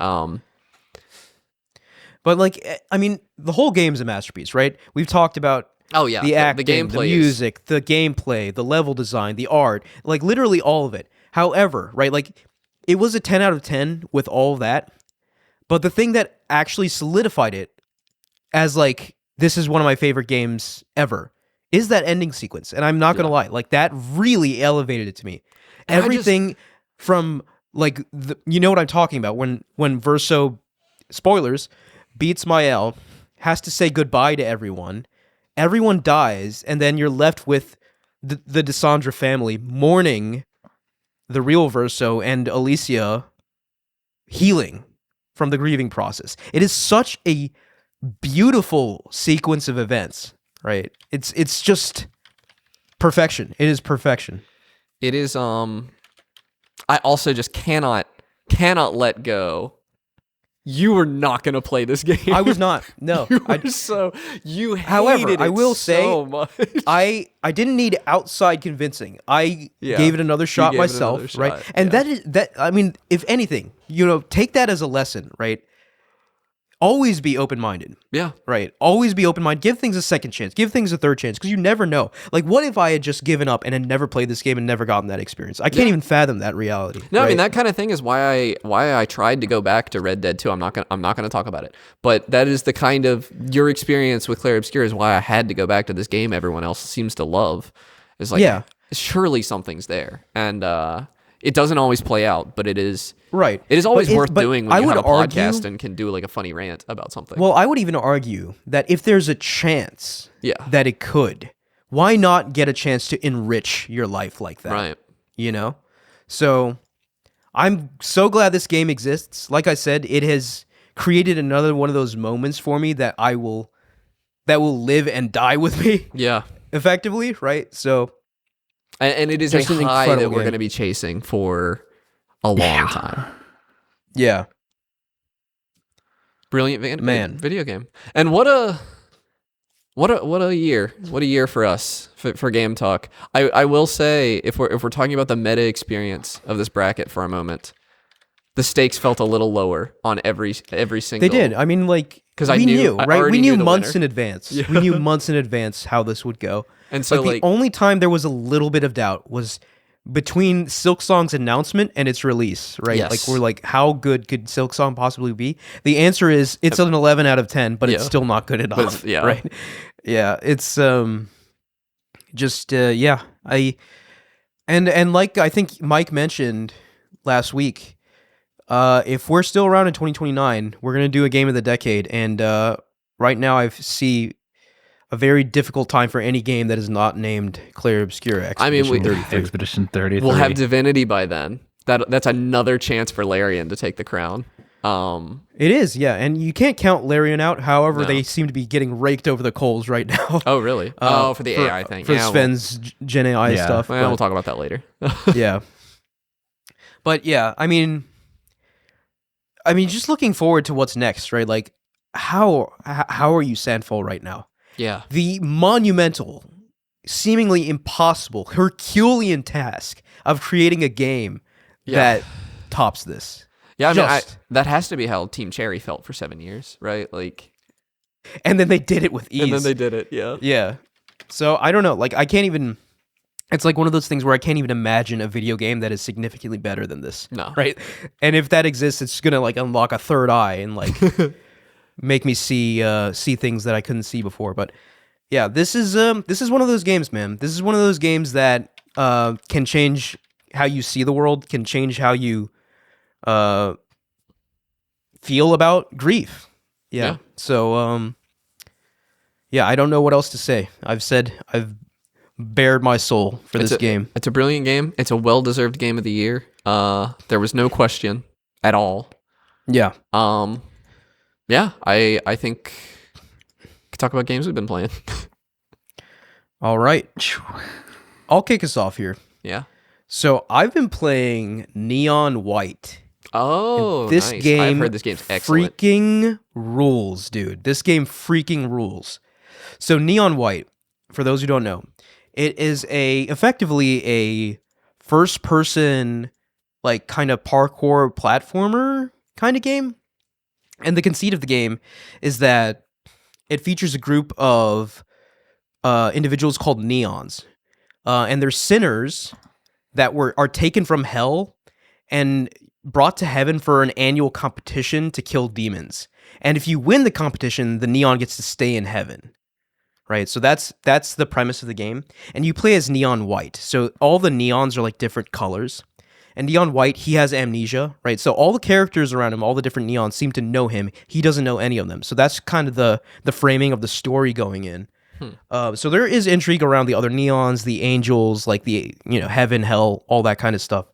But like, I mean, the whole game's a masterpiece, right? We've talked about Oh yeah, the acting, the gameplay music, the gameplay, the level design, the art, like literally all of it. However, right, like it was a 10 out of 10 with all of that. But the thing that actually solidified it as like this is one of my favorite games ever is that ending sequence. And I'm not going to lie, like that really elevated it to me. And Everything from like you know what I'm talking about when Verso, spoilers, beats Mael, has to say goodbye to everyone. Everyone dies, and then you're left with the Desandra family mourning the real Verso and Alicia healing from the grieving process. It is such a beautiful sequence of events, right? It's just perfection. It is perfection. It is. I also just cannot let go. You were not going to play this game. I was not. No. You However, hated I it will so say much. I didn't need outside convincing. I Yeah. gave it another shot gave it myself, another right? shot, And yeah. that I mean, if anything, take that as a lesson, right? Always be open-minded. Yeah. Right. Always be open-minded. Give things a second chance. Give things a third chance because you never know. Like, what if I had just given up and had never played this game and never gotten that experience? I can't even fathom that reality. No, I mean right? that kind of thing is why I tried to go back to Red Dead 2. I'm not gonna talk about it, but that is the kind of your experience with Clair Obscur is why I had to go back to this game. Everyone else seems to love. It's like surely something's there, and it doesn't always play out, but it is. Right. It is always worth but doing I when you would have a argue, podcast and can do like a funny rant about something. Well, I would even argue that if there's a chance that it could, why not get a chance to enrich your life like that? Right. So I'm so glad this game exists. Like I said, it has created another one of those moments for me that will live and die with me. Yeah. Effectively, right? So and it is just a an high that incredible we're game. going to be chasing for a long time. Yeah. Brilliant Man. video game. And what a year. What a year for us for Game Talk. I will say if we're talking about the meta experience of this bracket for a moment, the stakes felt a little lower on every single. They did. I mean, like, 'Cause I we knew- knew, I right? already We knew knew the months winner. in advance. We knew months in advance how this would go. And so the only time there was a little bit of doubt was between Silksong's announcement and its release, right? Yes. Like, we're like, how good could Silksong possibly be? The answer is it's an 11 out of 10, but it's still not good enough. yeah. Right? Yeah. It's just and like I think Mike mentioned last week, if we're still around in 2029, we're gonna do a game of the decade, and right now I see a very difficult time for any game that is not named Clair Obscur I mean, Expedition 33. Expedition 33. we'll have Divinity by then. That's another chance for Larian to take the crown. It is, yeah, and you can't count Larian out. However, No. they seem to be getting raked over the coals right now. Oh, really? For the AI thing. For Yeah, Sven's Gen AI Yeah. stuff. Well, we'll but- talk about that later. yeah. But yeah, I mean, just looking forward to what's next, right? Like, how are you, Sandfall, right now? Yeah. The monumental, seemingly impossible, Herculean task of creating a game that tops this. Yeah, I mean, Just- that has to be how Team Cherry felt for 7 years, right? Like, And then they did it with ease. and then they did it. Yeah. Yeah. So I don't know. Like, I can't even. It's like one of those things where I can't even imagine a video game that is significantly better than this. No. Right. And if that exists, it's gonna like unlock a third eye and like make me see things that I couldn't see before. But yeah, this is one of those games, man. This is one of those games that can change how you see the world, can change how you feel about grief. Yeah. So yeah, I don't know what else to say. I've bared my soul for this game. It's a brilliant game. It's a well-deserved game of the year. There was no question at all. Yeah. Yeah, I think we could talk about games we've been playing. All right. I'll kick us off here. Yeah. So I've been playing Neon White. Oh, This nice. game I've heard this game's excellent. freaking rules, dude. This game freaking rules. So Neon White, for those who don't know, It is effectively a first person like kind of parkour platformer kind of game. And the conceit of the game is that it features a group of individuals called neons, and they're sinners that are taken from hell and brought to heaven for an annual competition to kill demons. And if you win the competition, the neon gets to stay in heaven. Right? So that's the premise of the game. And you play as Neon White. So all the neons are like different colors. And Neon White, he has amnesia, right? So all the characters around him, all the different neons seem to know him. He doesn't know any of them. So that's kind of the framing of the story going in. So there is intrigue around the other neons, the angels, like the heaven, hell, all that kind of stuff.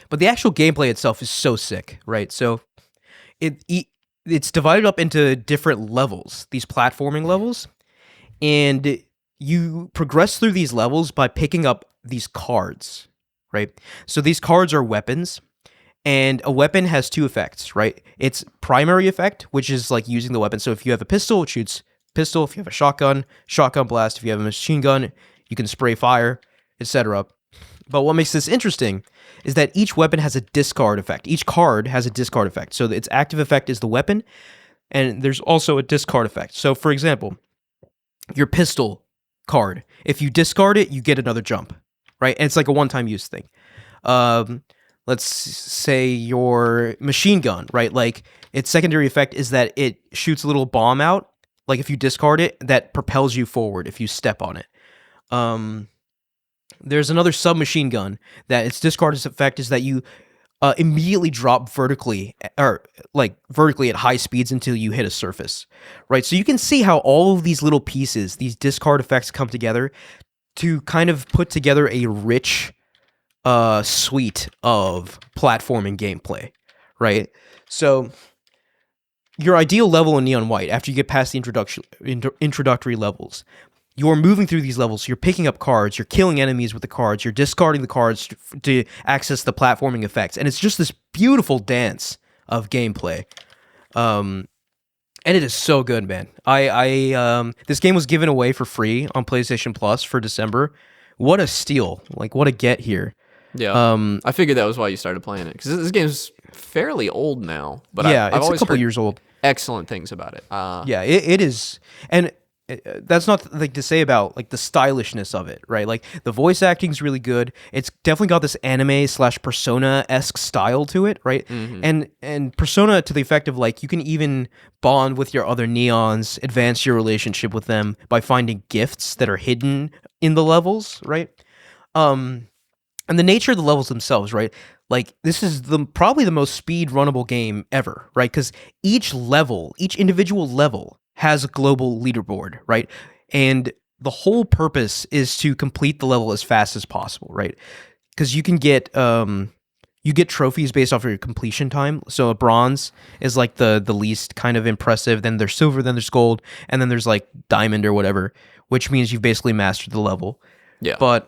But the actual gameplay itself is so sick, right? So it's divided up into different levels, these platforming levels, and you progress through these levels by picking up these cards, right? So these cards are weapons, and a weapon has two effects, right? Its primary effect, which is like using the weapon. So if you have a pistol, it shoots pistol. If you have a shotgun blast. If you have a machine gun, you can spray fire, etc. But what makes this interesting is that each weapon has a discard effect. Each card has a discard effect. So its active effect is the weapon, and there's also a discard effect. So for example, your pistol card, if you discard it, you get another jump, right? And it's like a one-time use thing. Let's say your machine gun, right? Like its secondary effect is that it shoots a little bomb out. Like if you discard it, that propels you forward if you step on it. There's another submachine gun that its discard effect is that you immediately drop vertically at high speeds until you hit a surface, right? So you can see how all of these little pieces, these discard effects come together to kind of put together a rich suite of platforming gameplay, right? So your ideal level in Neon White, after you get past the introductory levels, you're moving through these levels, you're picking up cards, you're killing enemies with the cards, you're discarding the cards to access the platforming effects, and it's just this beautiful dance of gameplay. And it is so good, man. This game was given away for free on PlayStation Plus for December. What a steal. Like, what a get here. Yeah, I figured that was why you started playing it, because this game's fairly old now. But yeah, I've it's always a couple heard years old. excellent things about it. Yeah, it is. And that's not like to say about like the stylishness of it, right? Like the voice acting's really good. It's definitely got this anime / Persona-esque style to it, right? Mm-hmm. And Persona to the effect of like you can even bond with your other neons, advance your relationship with them by finding gifts that are hidden in the levels, right? And the nature of the levels themselves, right? Like this is probably the most speed runnable game ever, right? Because each individual level has a global leaderboard, right? And the whole purpose is to complete the level as fast as possible, right? Because you can get trophies based off of your completion time. So a bronze is like the least kind of impressive. Then there's silver, then there's gold, and then there's like diamond or whatever, which means you've basically mastered the level. Yeah. But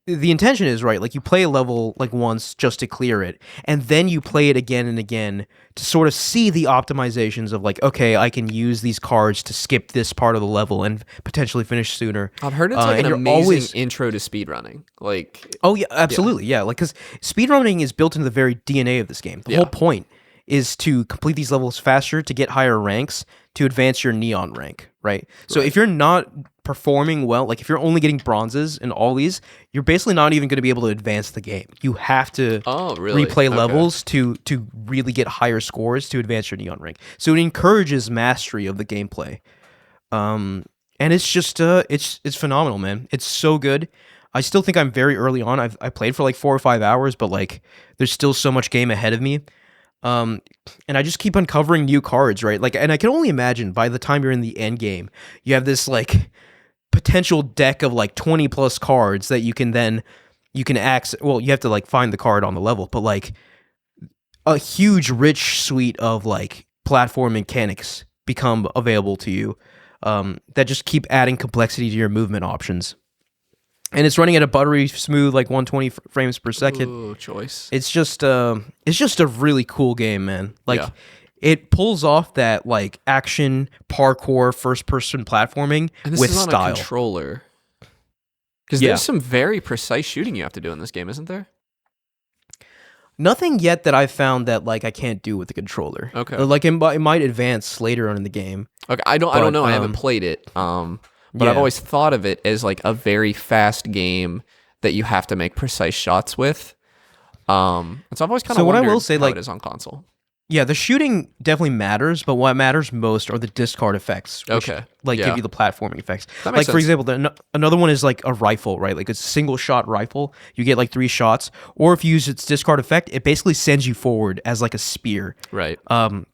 the intention is, right, like you play a level like once just to clear it, and then you play it again and again to sort of see the optimizations of like, okay, I can use these cards to skip this part of the level and potentially finish sooner. I've heard it's like an amazing intro to speedrunning. Like, oh yeah, absolutely, yeah. Like because speedrunning is built into the very DNA of this game. The whole point is to complete these levels faster, to get higher ranks, to advance your neon rank, right? So if you're not performing well, like if you're only getting bronzes in all these, you're basically not even going to be able to advance the game. You have to replay levels to really get higher scores to advance your neon rank. So it encourages mastery of the gameplay. And it's just it's phenomenal, man. It's so good. I still think I'm very early on. I played for like 4 or 5 hours, but like there's still so much game ahead of me. And I just keep uncovering new cards, right? Like, and I can only imagine by the time you're in the end game, you have this like potential deck of like 20 plus cards that you can access. Well, you have to like find the card on the level, but like a huge, rich suite of like platform mechanics become available to you that just keep adding complexity to your movement options. And it's running at a buttery smooth, like 120 frames per second. Ooh, choice. It's just a really cool game, man. Like it pulls off that like action parkour first person platforming and this with is on style. a controller. Because Yeah. there's some very precise shooting you have to do in this game, isn't there? Nothing yet that I've found that like I can't do with the controller. Okay. Like it might advance later on in the game. Okay, I don't But, know. I haven't played it. But I've yeah. always thought of it as like a very fast game that you have to make precise shots with. And so I've always kind of So what I wondered will say, how like- it is on console. Yeah, the shooting definitely matters, but what matters most are the discard effects. Which, Okay, like yeah. give you the platforming effects. That Like makes for sense. example, another one is like a rifle, right? Like it's a single shot rifle. You get like 3 shots, or if you use its discard effect, it basically sends you forward as like a spear. Right. And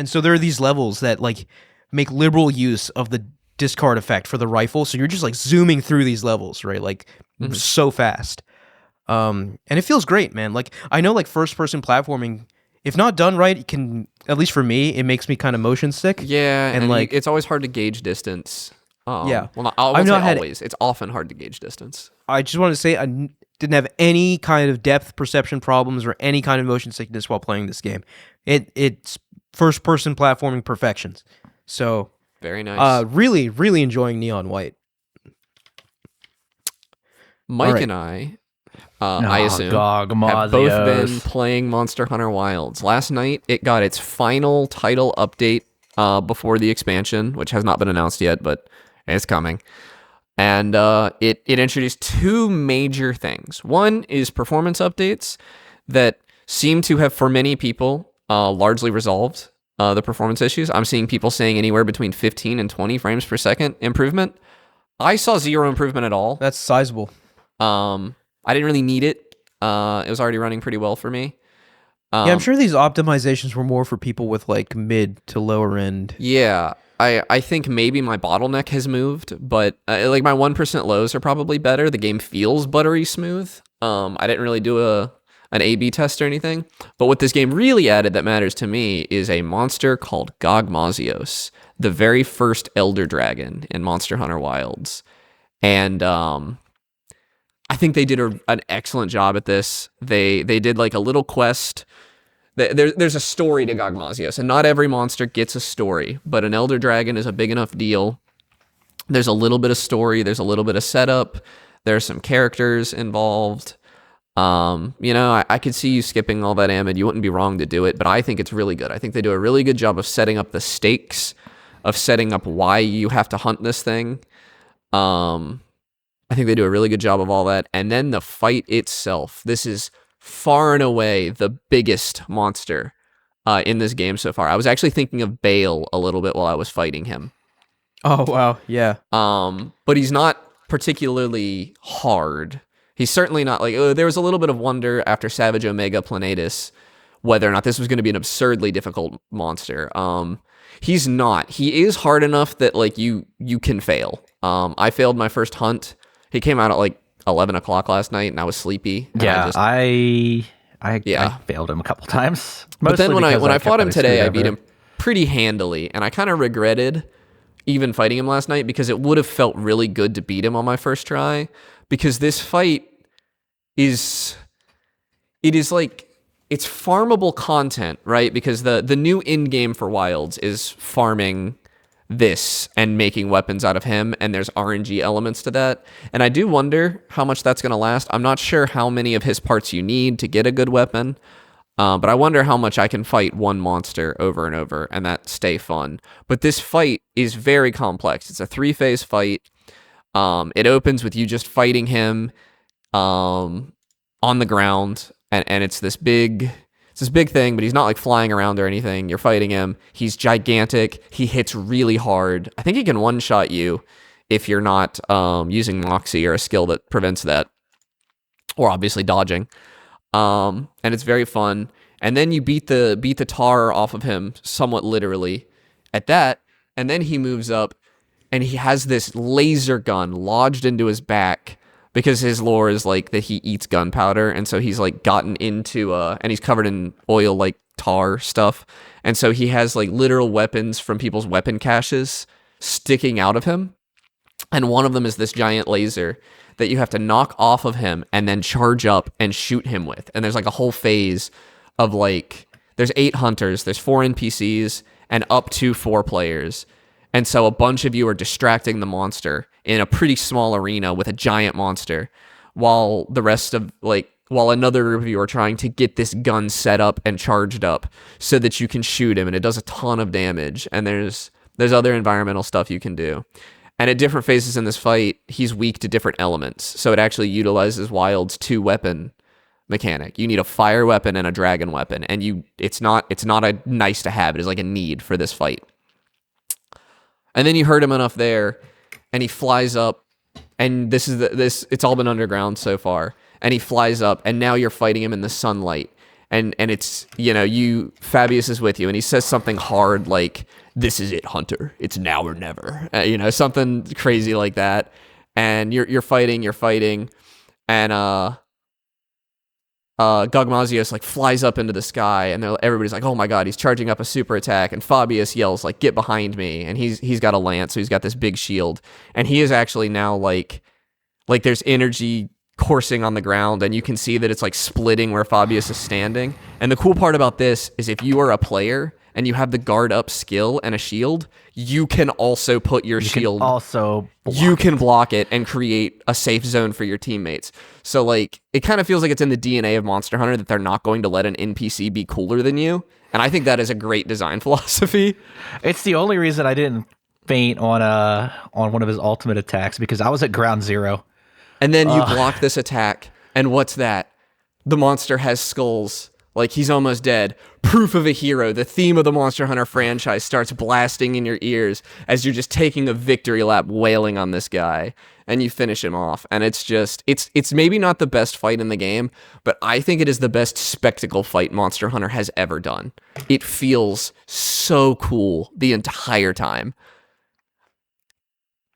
so there are these levels that like make liberal use of the discard effect for the rifle. So you're just like zooming through these levels, right? Like so fast. And it feels great, man. Like I know like first person platforming, if not done right, it can, at least for me, it makes me kind of motion sick. Yeah, and like it's always hard to gauge distance. Yeah. Well, I I've won't say not had- always. It's often hard to gauge distance. I just want to say didn't have any kind of depth perception problems or any kind of motion sickness while playing this game. It's first person platforming perfections. So Very nice. really, really enjoying Neon White. Mike alright. and I assume, Gog have both been Mazios. playing Monster Hunter Wilds. Last night, it got its final title update before the expansion, which has not been announced yet, but it's coming. And it introduced 2 major things. One is performance updates that seem to have, for many people, largely resolved the performance issues. I'm seeing people saying anywhere between 15 and 20 frames per second improvement. I saw 0 improvement at all. That's sizable. I didn't really need it. It was already running pretty well for me. Yeah, I'm sure these optimizations were more for people with like mid to lower end. Yeah, I think maybe my bottleneck has moved, but like my 1% lows are probably better. The game feels buttery smooth. I didn't really do an A/B test or anything, but what this game really added that matters to me is a monster called Gogmazios, the very first Elder Dragon in Monster Hunter Wilds, and I think they did an excellent job at this. They did like a little quest. There's a story to Gogmazios, and not every monster gets a story, but an Elder Dragon is a big enough deal. There's a little bit of story. There's a little bit of setup. There's some characters involved. I could see you skipping all that, Ahmed. You wouldn't be wrong to do it, but I think it's really good. I think they do a really good job of setting up the stakes, of setting up why you have to hunt this thing. I think they do a really good job of all that. And then the fight itself. This is far and away the biggest monster in this game so far. I was actually thinking of Bale a little bit while I was fighting him. Oh wow, yeah. But he's not particularly hard. He's certainly not like, there was a little bit of wonder after Savage Omega Planetus whether or not this was going to be an absurdly difficult monster. He's not. He is hard enough that like you can fail. I failed my first hunt. He came out at like 11 o'clock last night and I was sleepy. And Yeah, I Yeah. failed him a couple times. But then Mostly when I because kept fought him getting today, I screwed beat over. him pretty handily, and I kind of regretted even fighting him last night because it would have felt really good to beat him on my first try. Because this fight is like, it's farmable content, right? Because the new end game for Wilds is farming this and making weapons out of him, and there's RNG elements to that. And I do wonder how much that's going to last. I'm not sure how many of his parts you need to get a good weapon, but I wonder how much I can fight one monster over and over and that stay fun. But this fight is very complex. It's a 3-phase fight. It opens with you just fighting him on the ground, and it's this big thing, but he's not like flying around or anything. You're fighting him. He's gigantic. He hits really hard. I think he can one-shot you if you're not using Moxie or a skill that prevents that, or obviously dodging. And it's very fun. And then you beat the tar off of him somewhat literally at that, and then he moves up and he has this laser gun lodged into his back because his lore is like that he eats gunpowder, and so he's like gotten into and he's covered in oil like tar stuff, and so he has like literal weapons from people's weapon caches sticking out of him, and one of them is this giant laser that you have to knock off of him and then charge up and shoot him with. And there's like a whole phase of like, there's 8 hunters, there's 4 NPCs, and up to 4 players. And so a bunch of you are distracting the monster in a pretty small arena with a giant monster, while the rest of while another of you are trying to get this gun set up and charged up so that you can shoot him, and it does a ton of damage. And there's other environmental stuff you can do. And at different phases in this fight, he's weak to different elements. So it actually utilizes Wild's 2-weapon mechanic. You need a fire weapon and a dragon weapon, and it's not a nice to have. It is like a need for this fight. And then you hurt him enough there, and he flies up, and it's all been underground so far. And he flies up, and now you're fighting him in the sunlight. And it's, Fabius is with you, and he says something hard like, "This is it, Hunter. It's now or never." Something crazy like that. And you're fighting, and Gogmazios like flies up into the sky, and everybody's like, "Oh my god, he's charging up a super attack!" And Fabius yells like, "Get behind me!" And he's got a lance, so he's got this big shield, and he is actually now like there's energy coursing on the ground, and you can see that it's like splitting where Fabius is standing. And the cool part about this is if you are a player and you have the guard up skill and a shield, you can also put your shield. You can block it and create a safe zone for your teammates. So like it kind of feels like it's in the DNA of Monster Hunter that they're not going to let an NPC be cooler than you. And I think that is a great design philosophy. It's the only reason I didn't faint on one of his ultimate attacks, because I was at ground zero. And then you block this attack, and what's that? The monster has skulls. Like, he's almost dead. Proof of a hero. The theme of the Monster Hunter franchise starts blasting in your ears as you're just taking a victory lap wailing on this guy, and you finish him off. And it's just, it's maybe not the best fight in the game, but I think it is the best spectacle fight Monster Hunter has ever done. It feels so cool the entire time.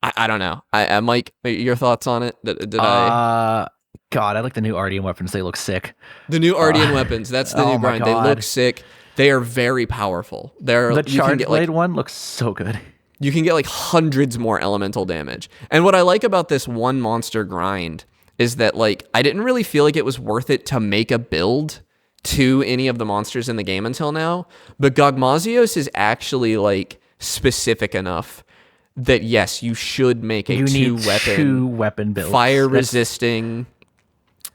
I don't know. Mike, your thoughts on it? Did I? God, I like the new Ardian weapons. They look sick. The new Ardian weapons. That's the new grind. They God. look sick. They are very powerful. The Charge Blade one looks so good. You can get like hundreds more elemental damage. And what I like about this one monster grind is that like I didn't really feel like it was worth it to make a build to any of the monsters in the game until now. But Gogmazios is actually like specific enough that yes, you should make a two-weapon build, fire resisting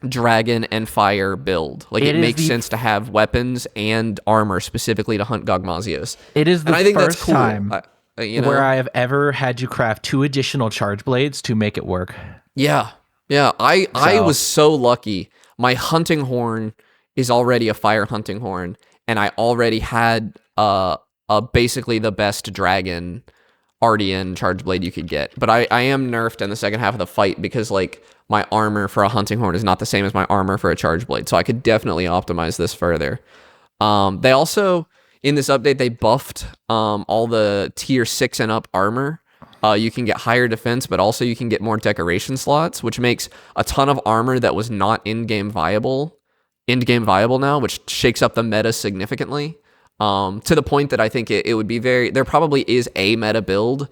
dragon and fire build. Like it makes sense to have weapons and armor specifically to hunt Gogmazios. It is the first cool. time where I have ever had you craft 2 additional charge blades to make it work. Yeah. I was so lucky. My hunting horn is already a fire hunting horn, and I already had basically the best dragon Ardian charge blade you could get. But I am nerfed in the second half of the fight because like my armor for a hunting horn is not the same as my armor for a charge blade. So I could definitely optimize this further. They also, in this update, they buffed all the tier 6 and up armor. You can get higher defense, but also you can get more decoration slots, which makes a ton of armor that was not in-game viable now, which shakes up the meta significantly. To the point that I think it would be there probably is a meta build,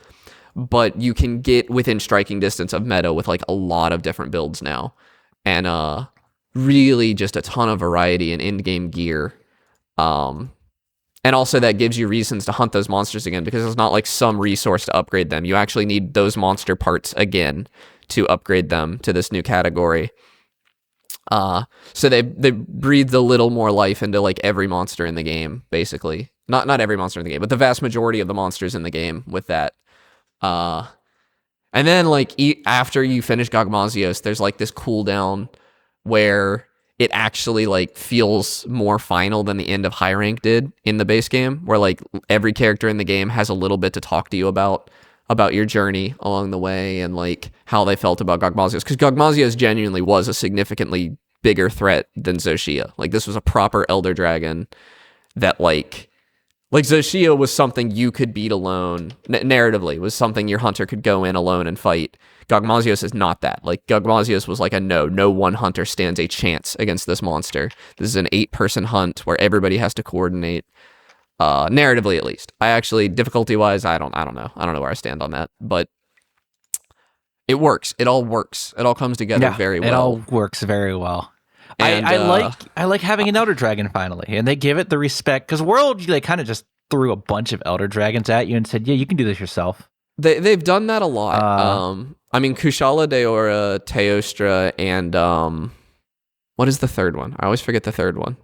but you can get within striking distance of meta with like a lot of different builds now, and really just a ton of variety in in-game gear. And also that gives you reasons to hunt those monsters again, because it's not like some resource to upgrade them. You actually need those monster parts again to upgrade them to this new category. So they breathed a little more life into like every monster in the game, basically. Not every monster in the game, but the vast majority of the monsters in the game with that. And then like after you finish Gogmazios, there's like this cooldown where it actually like feels more final than the end of High Rank did in the base game, where like every character in the game has a little bit to talk to you about your journey along the way and like how they felt about Gogmazios, because Gogmazios genuinely was a significantly bigger threat than Xochitl. Like this was a proper elder dragon that like Xochitl was something you could beat alone. Narratively was something your hunter could go in alone and fight. Gogmazios is not that. Like Gogmazios was like no one hunter stands a chance against this monster. This is an 8-person hunt where everybody has to coordinate. Narratively, at least. I actually, difficulty-wise, I don't know. I don't know where I stand on that, but it works. It all works. It all comes together very well. It all works very well. And I like having an Elder Dragon finally, and they give it the respect, because World, they kind of just threw a bunch of Elder Dragons at you and said, yeah, you can do this yourself. They've done that a lot. I mean, Kushala Daora, Teostra, and what is the third one? I always forget the third one.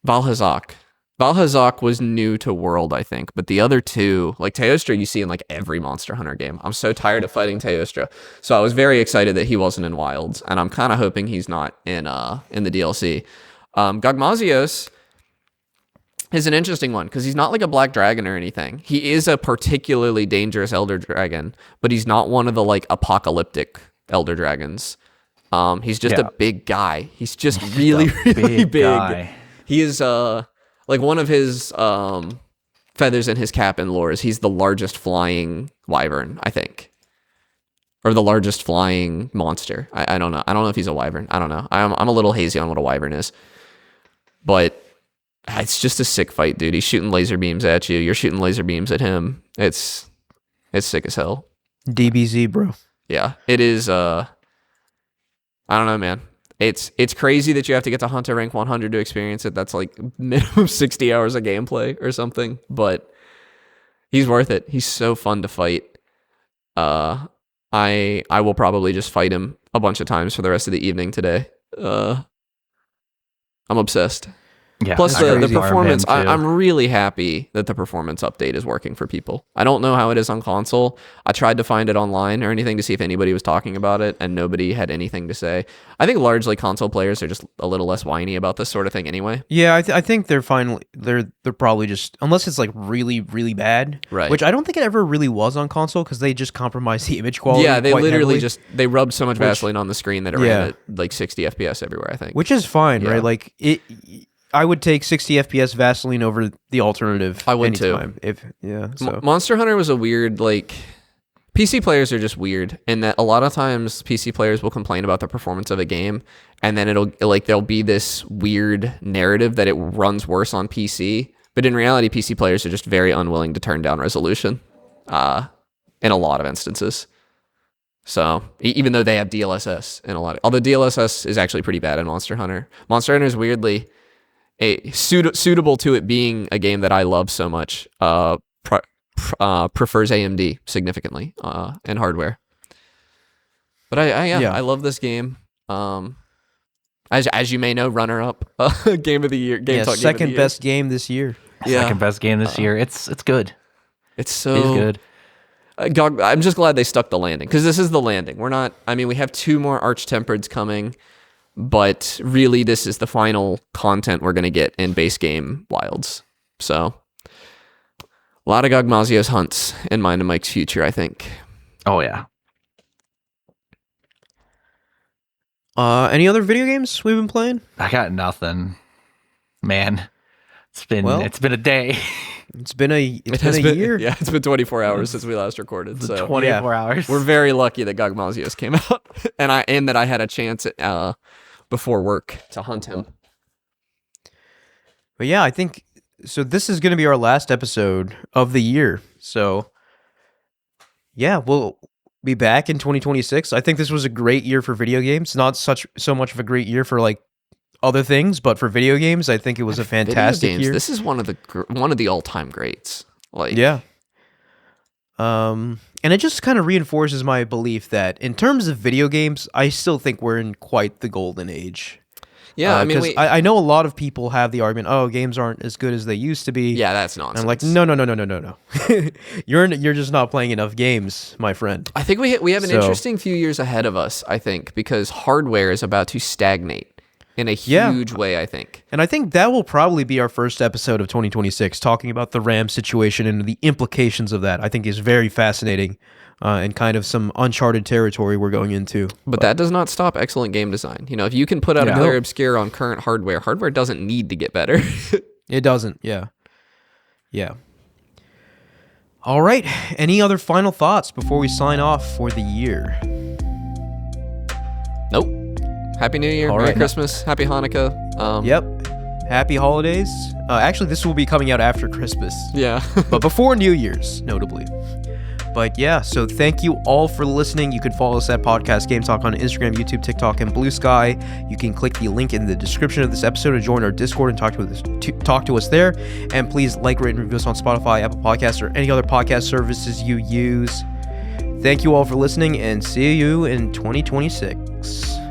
Valhazak. Valhazak was new to World, I think, but the other two, like Teostra, you see in like every Monster Hunter game. I'm so tired of fighting Teostra, so I was very excited that he wasn't in Wilds, and I'm kind of hoping he's not in the DLC. Gogmazios is an interesting one because he's not like a black dragon or anything. He is a particularly dangerous elder dragon, but he's not one of the like apocalyptic elder dragons. He's just a big guy. He's just really, really big. Guy. He is like one of his feathers in his cap and lore is he's the largest flying wyvern, I think. Or the largest flying monster. I don't know. I don't know if he's a wyvern. I don't know. I'm a little hazy on what a wyvern is. But it's just a sick fight, dude. He's shooting laser beams at you. You're shooting laser beams at him. It's sick as hell. DBZ, bro. Yeah. It is I don't know, man. It's crazy that you have to get to Hunter rank 100 to experience it. That's like minimum 60 hours of gameplay or something. But he's worth it. He's so fun to fight. I will probably just fight him a bunch of times for the rest of the evening today. I'm obsessed. Yeah, Plus the crazy. performance, Arm him, too. I'm really happy that the performance update is working for people. I don't know how it is on console. I tried to find it online or anything to see if anybody was talking about it, and nobody had anything to say. I think largely console players are just a little less whiny about this sort of thing anyway. Yeah, I think they're finally they're probably just, unless it's like really really bad, Right. Which I don't think it ever really was on console because they just compromised the image quality. Yeah, they quite literally heavily, they rubbed so much Vaseline on the screen that it Yeah. ran at like 60 FPS everywhere, I think. which is fine, Yeah. right? Like I would take 60 FPS Vaseline over the alternative. I would too. anytime, So Monster Hunter was a weird, like, PC players are just weird in that a lot of times PC players will complain about the performance of a game, and then there'll be this weird narrative that it runs worse on PC, but in reality PC players are just very unwilling to turn down resolution in a lot of instances. So even though they have DLSS in a lot of, although DLSS is actually pretty bad in Monster Hunter is weirdly suitable to it being a game that I love so much, prefers AMD significantly in hardware. But I love this game. As you may know, runner up game of the year, Gametalk second best game this year. Second best game this year. It's good. It's so It's good. I'm just glad they stuck the landing because this is the landing. We have 2 more Arch-Tempereds coming. But really, this is the final content we're going to get in base game Wilds. So, a lot of Gogmazios hunts in Mind and Mike's future, I think. Oh yeah. Any other video games we've been playing? I got nothing. Man. It's been Well, a day. It's been a year. Yeah, it's been 24 hours since we last recorded. So 24 hours. we're very lucky that Gogmazios came out, and that I had a chance at, before work to hunt him. But yeah, I think so. This is going to be our last episode of the year. So yeah, we'll be back in 2026. I think this was a great year for video games. Not so much of a great year for like other things, but for video games, I think it was a fantastic Video games, year. This is one of the all-time greats. Like, Yeah. And it just kind of reinforces my belief that in terms of video games, I still think we're in quite the golden age. yeah. I mean, 'cause I know a lot of people have the argument, oh, games aren't as good as they used to be. yeah, that's And nonsense. I'm like, no. You're just not playing enough games, my friend. I think we have an So- interesting few years ahead of us, I think, because hardware is about to stagnate in a Yeah. huge way, I think. And I think that will probably be our first episode of 2026, talking about the RAM situation and the implications of that. I think is very fascinating and kind of some uncharted territory we're going into. But that does not stop excellent game design. You know, if you can put out a Yeah. Player Obscure on current hardware doesn't need to get better. It doesn't, yeah. Yeah. All right. Any other final thoughts before we sign off for the year? Nope. Happy New Year, All Merry right. Christmas, Happy Hanukkah. Yep. Happy holidays. Actually, this will be coming out after Christmas, Yeah. but before New Year's, notably. But yeah, so thank you all for listening. You can follow us at Podcast Gametalk on Instagram, YouTube, TikTok, and Blue Sky. You can click the link in the description of this episode to join our Discord and talk to us there. And please like, rate, and review us on Spotify, Apple Podcasts, or any other podcast services you use. Thank you all for listening, and see you in 2026.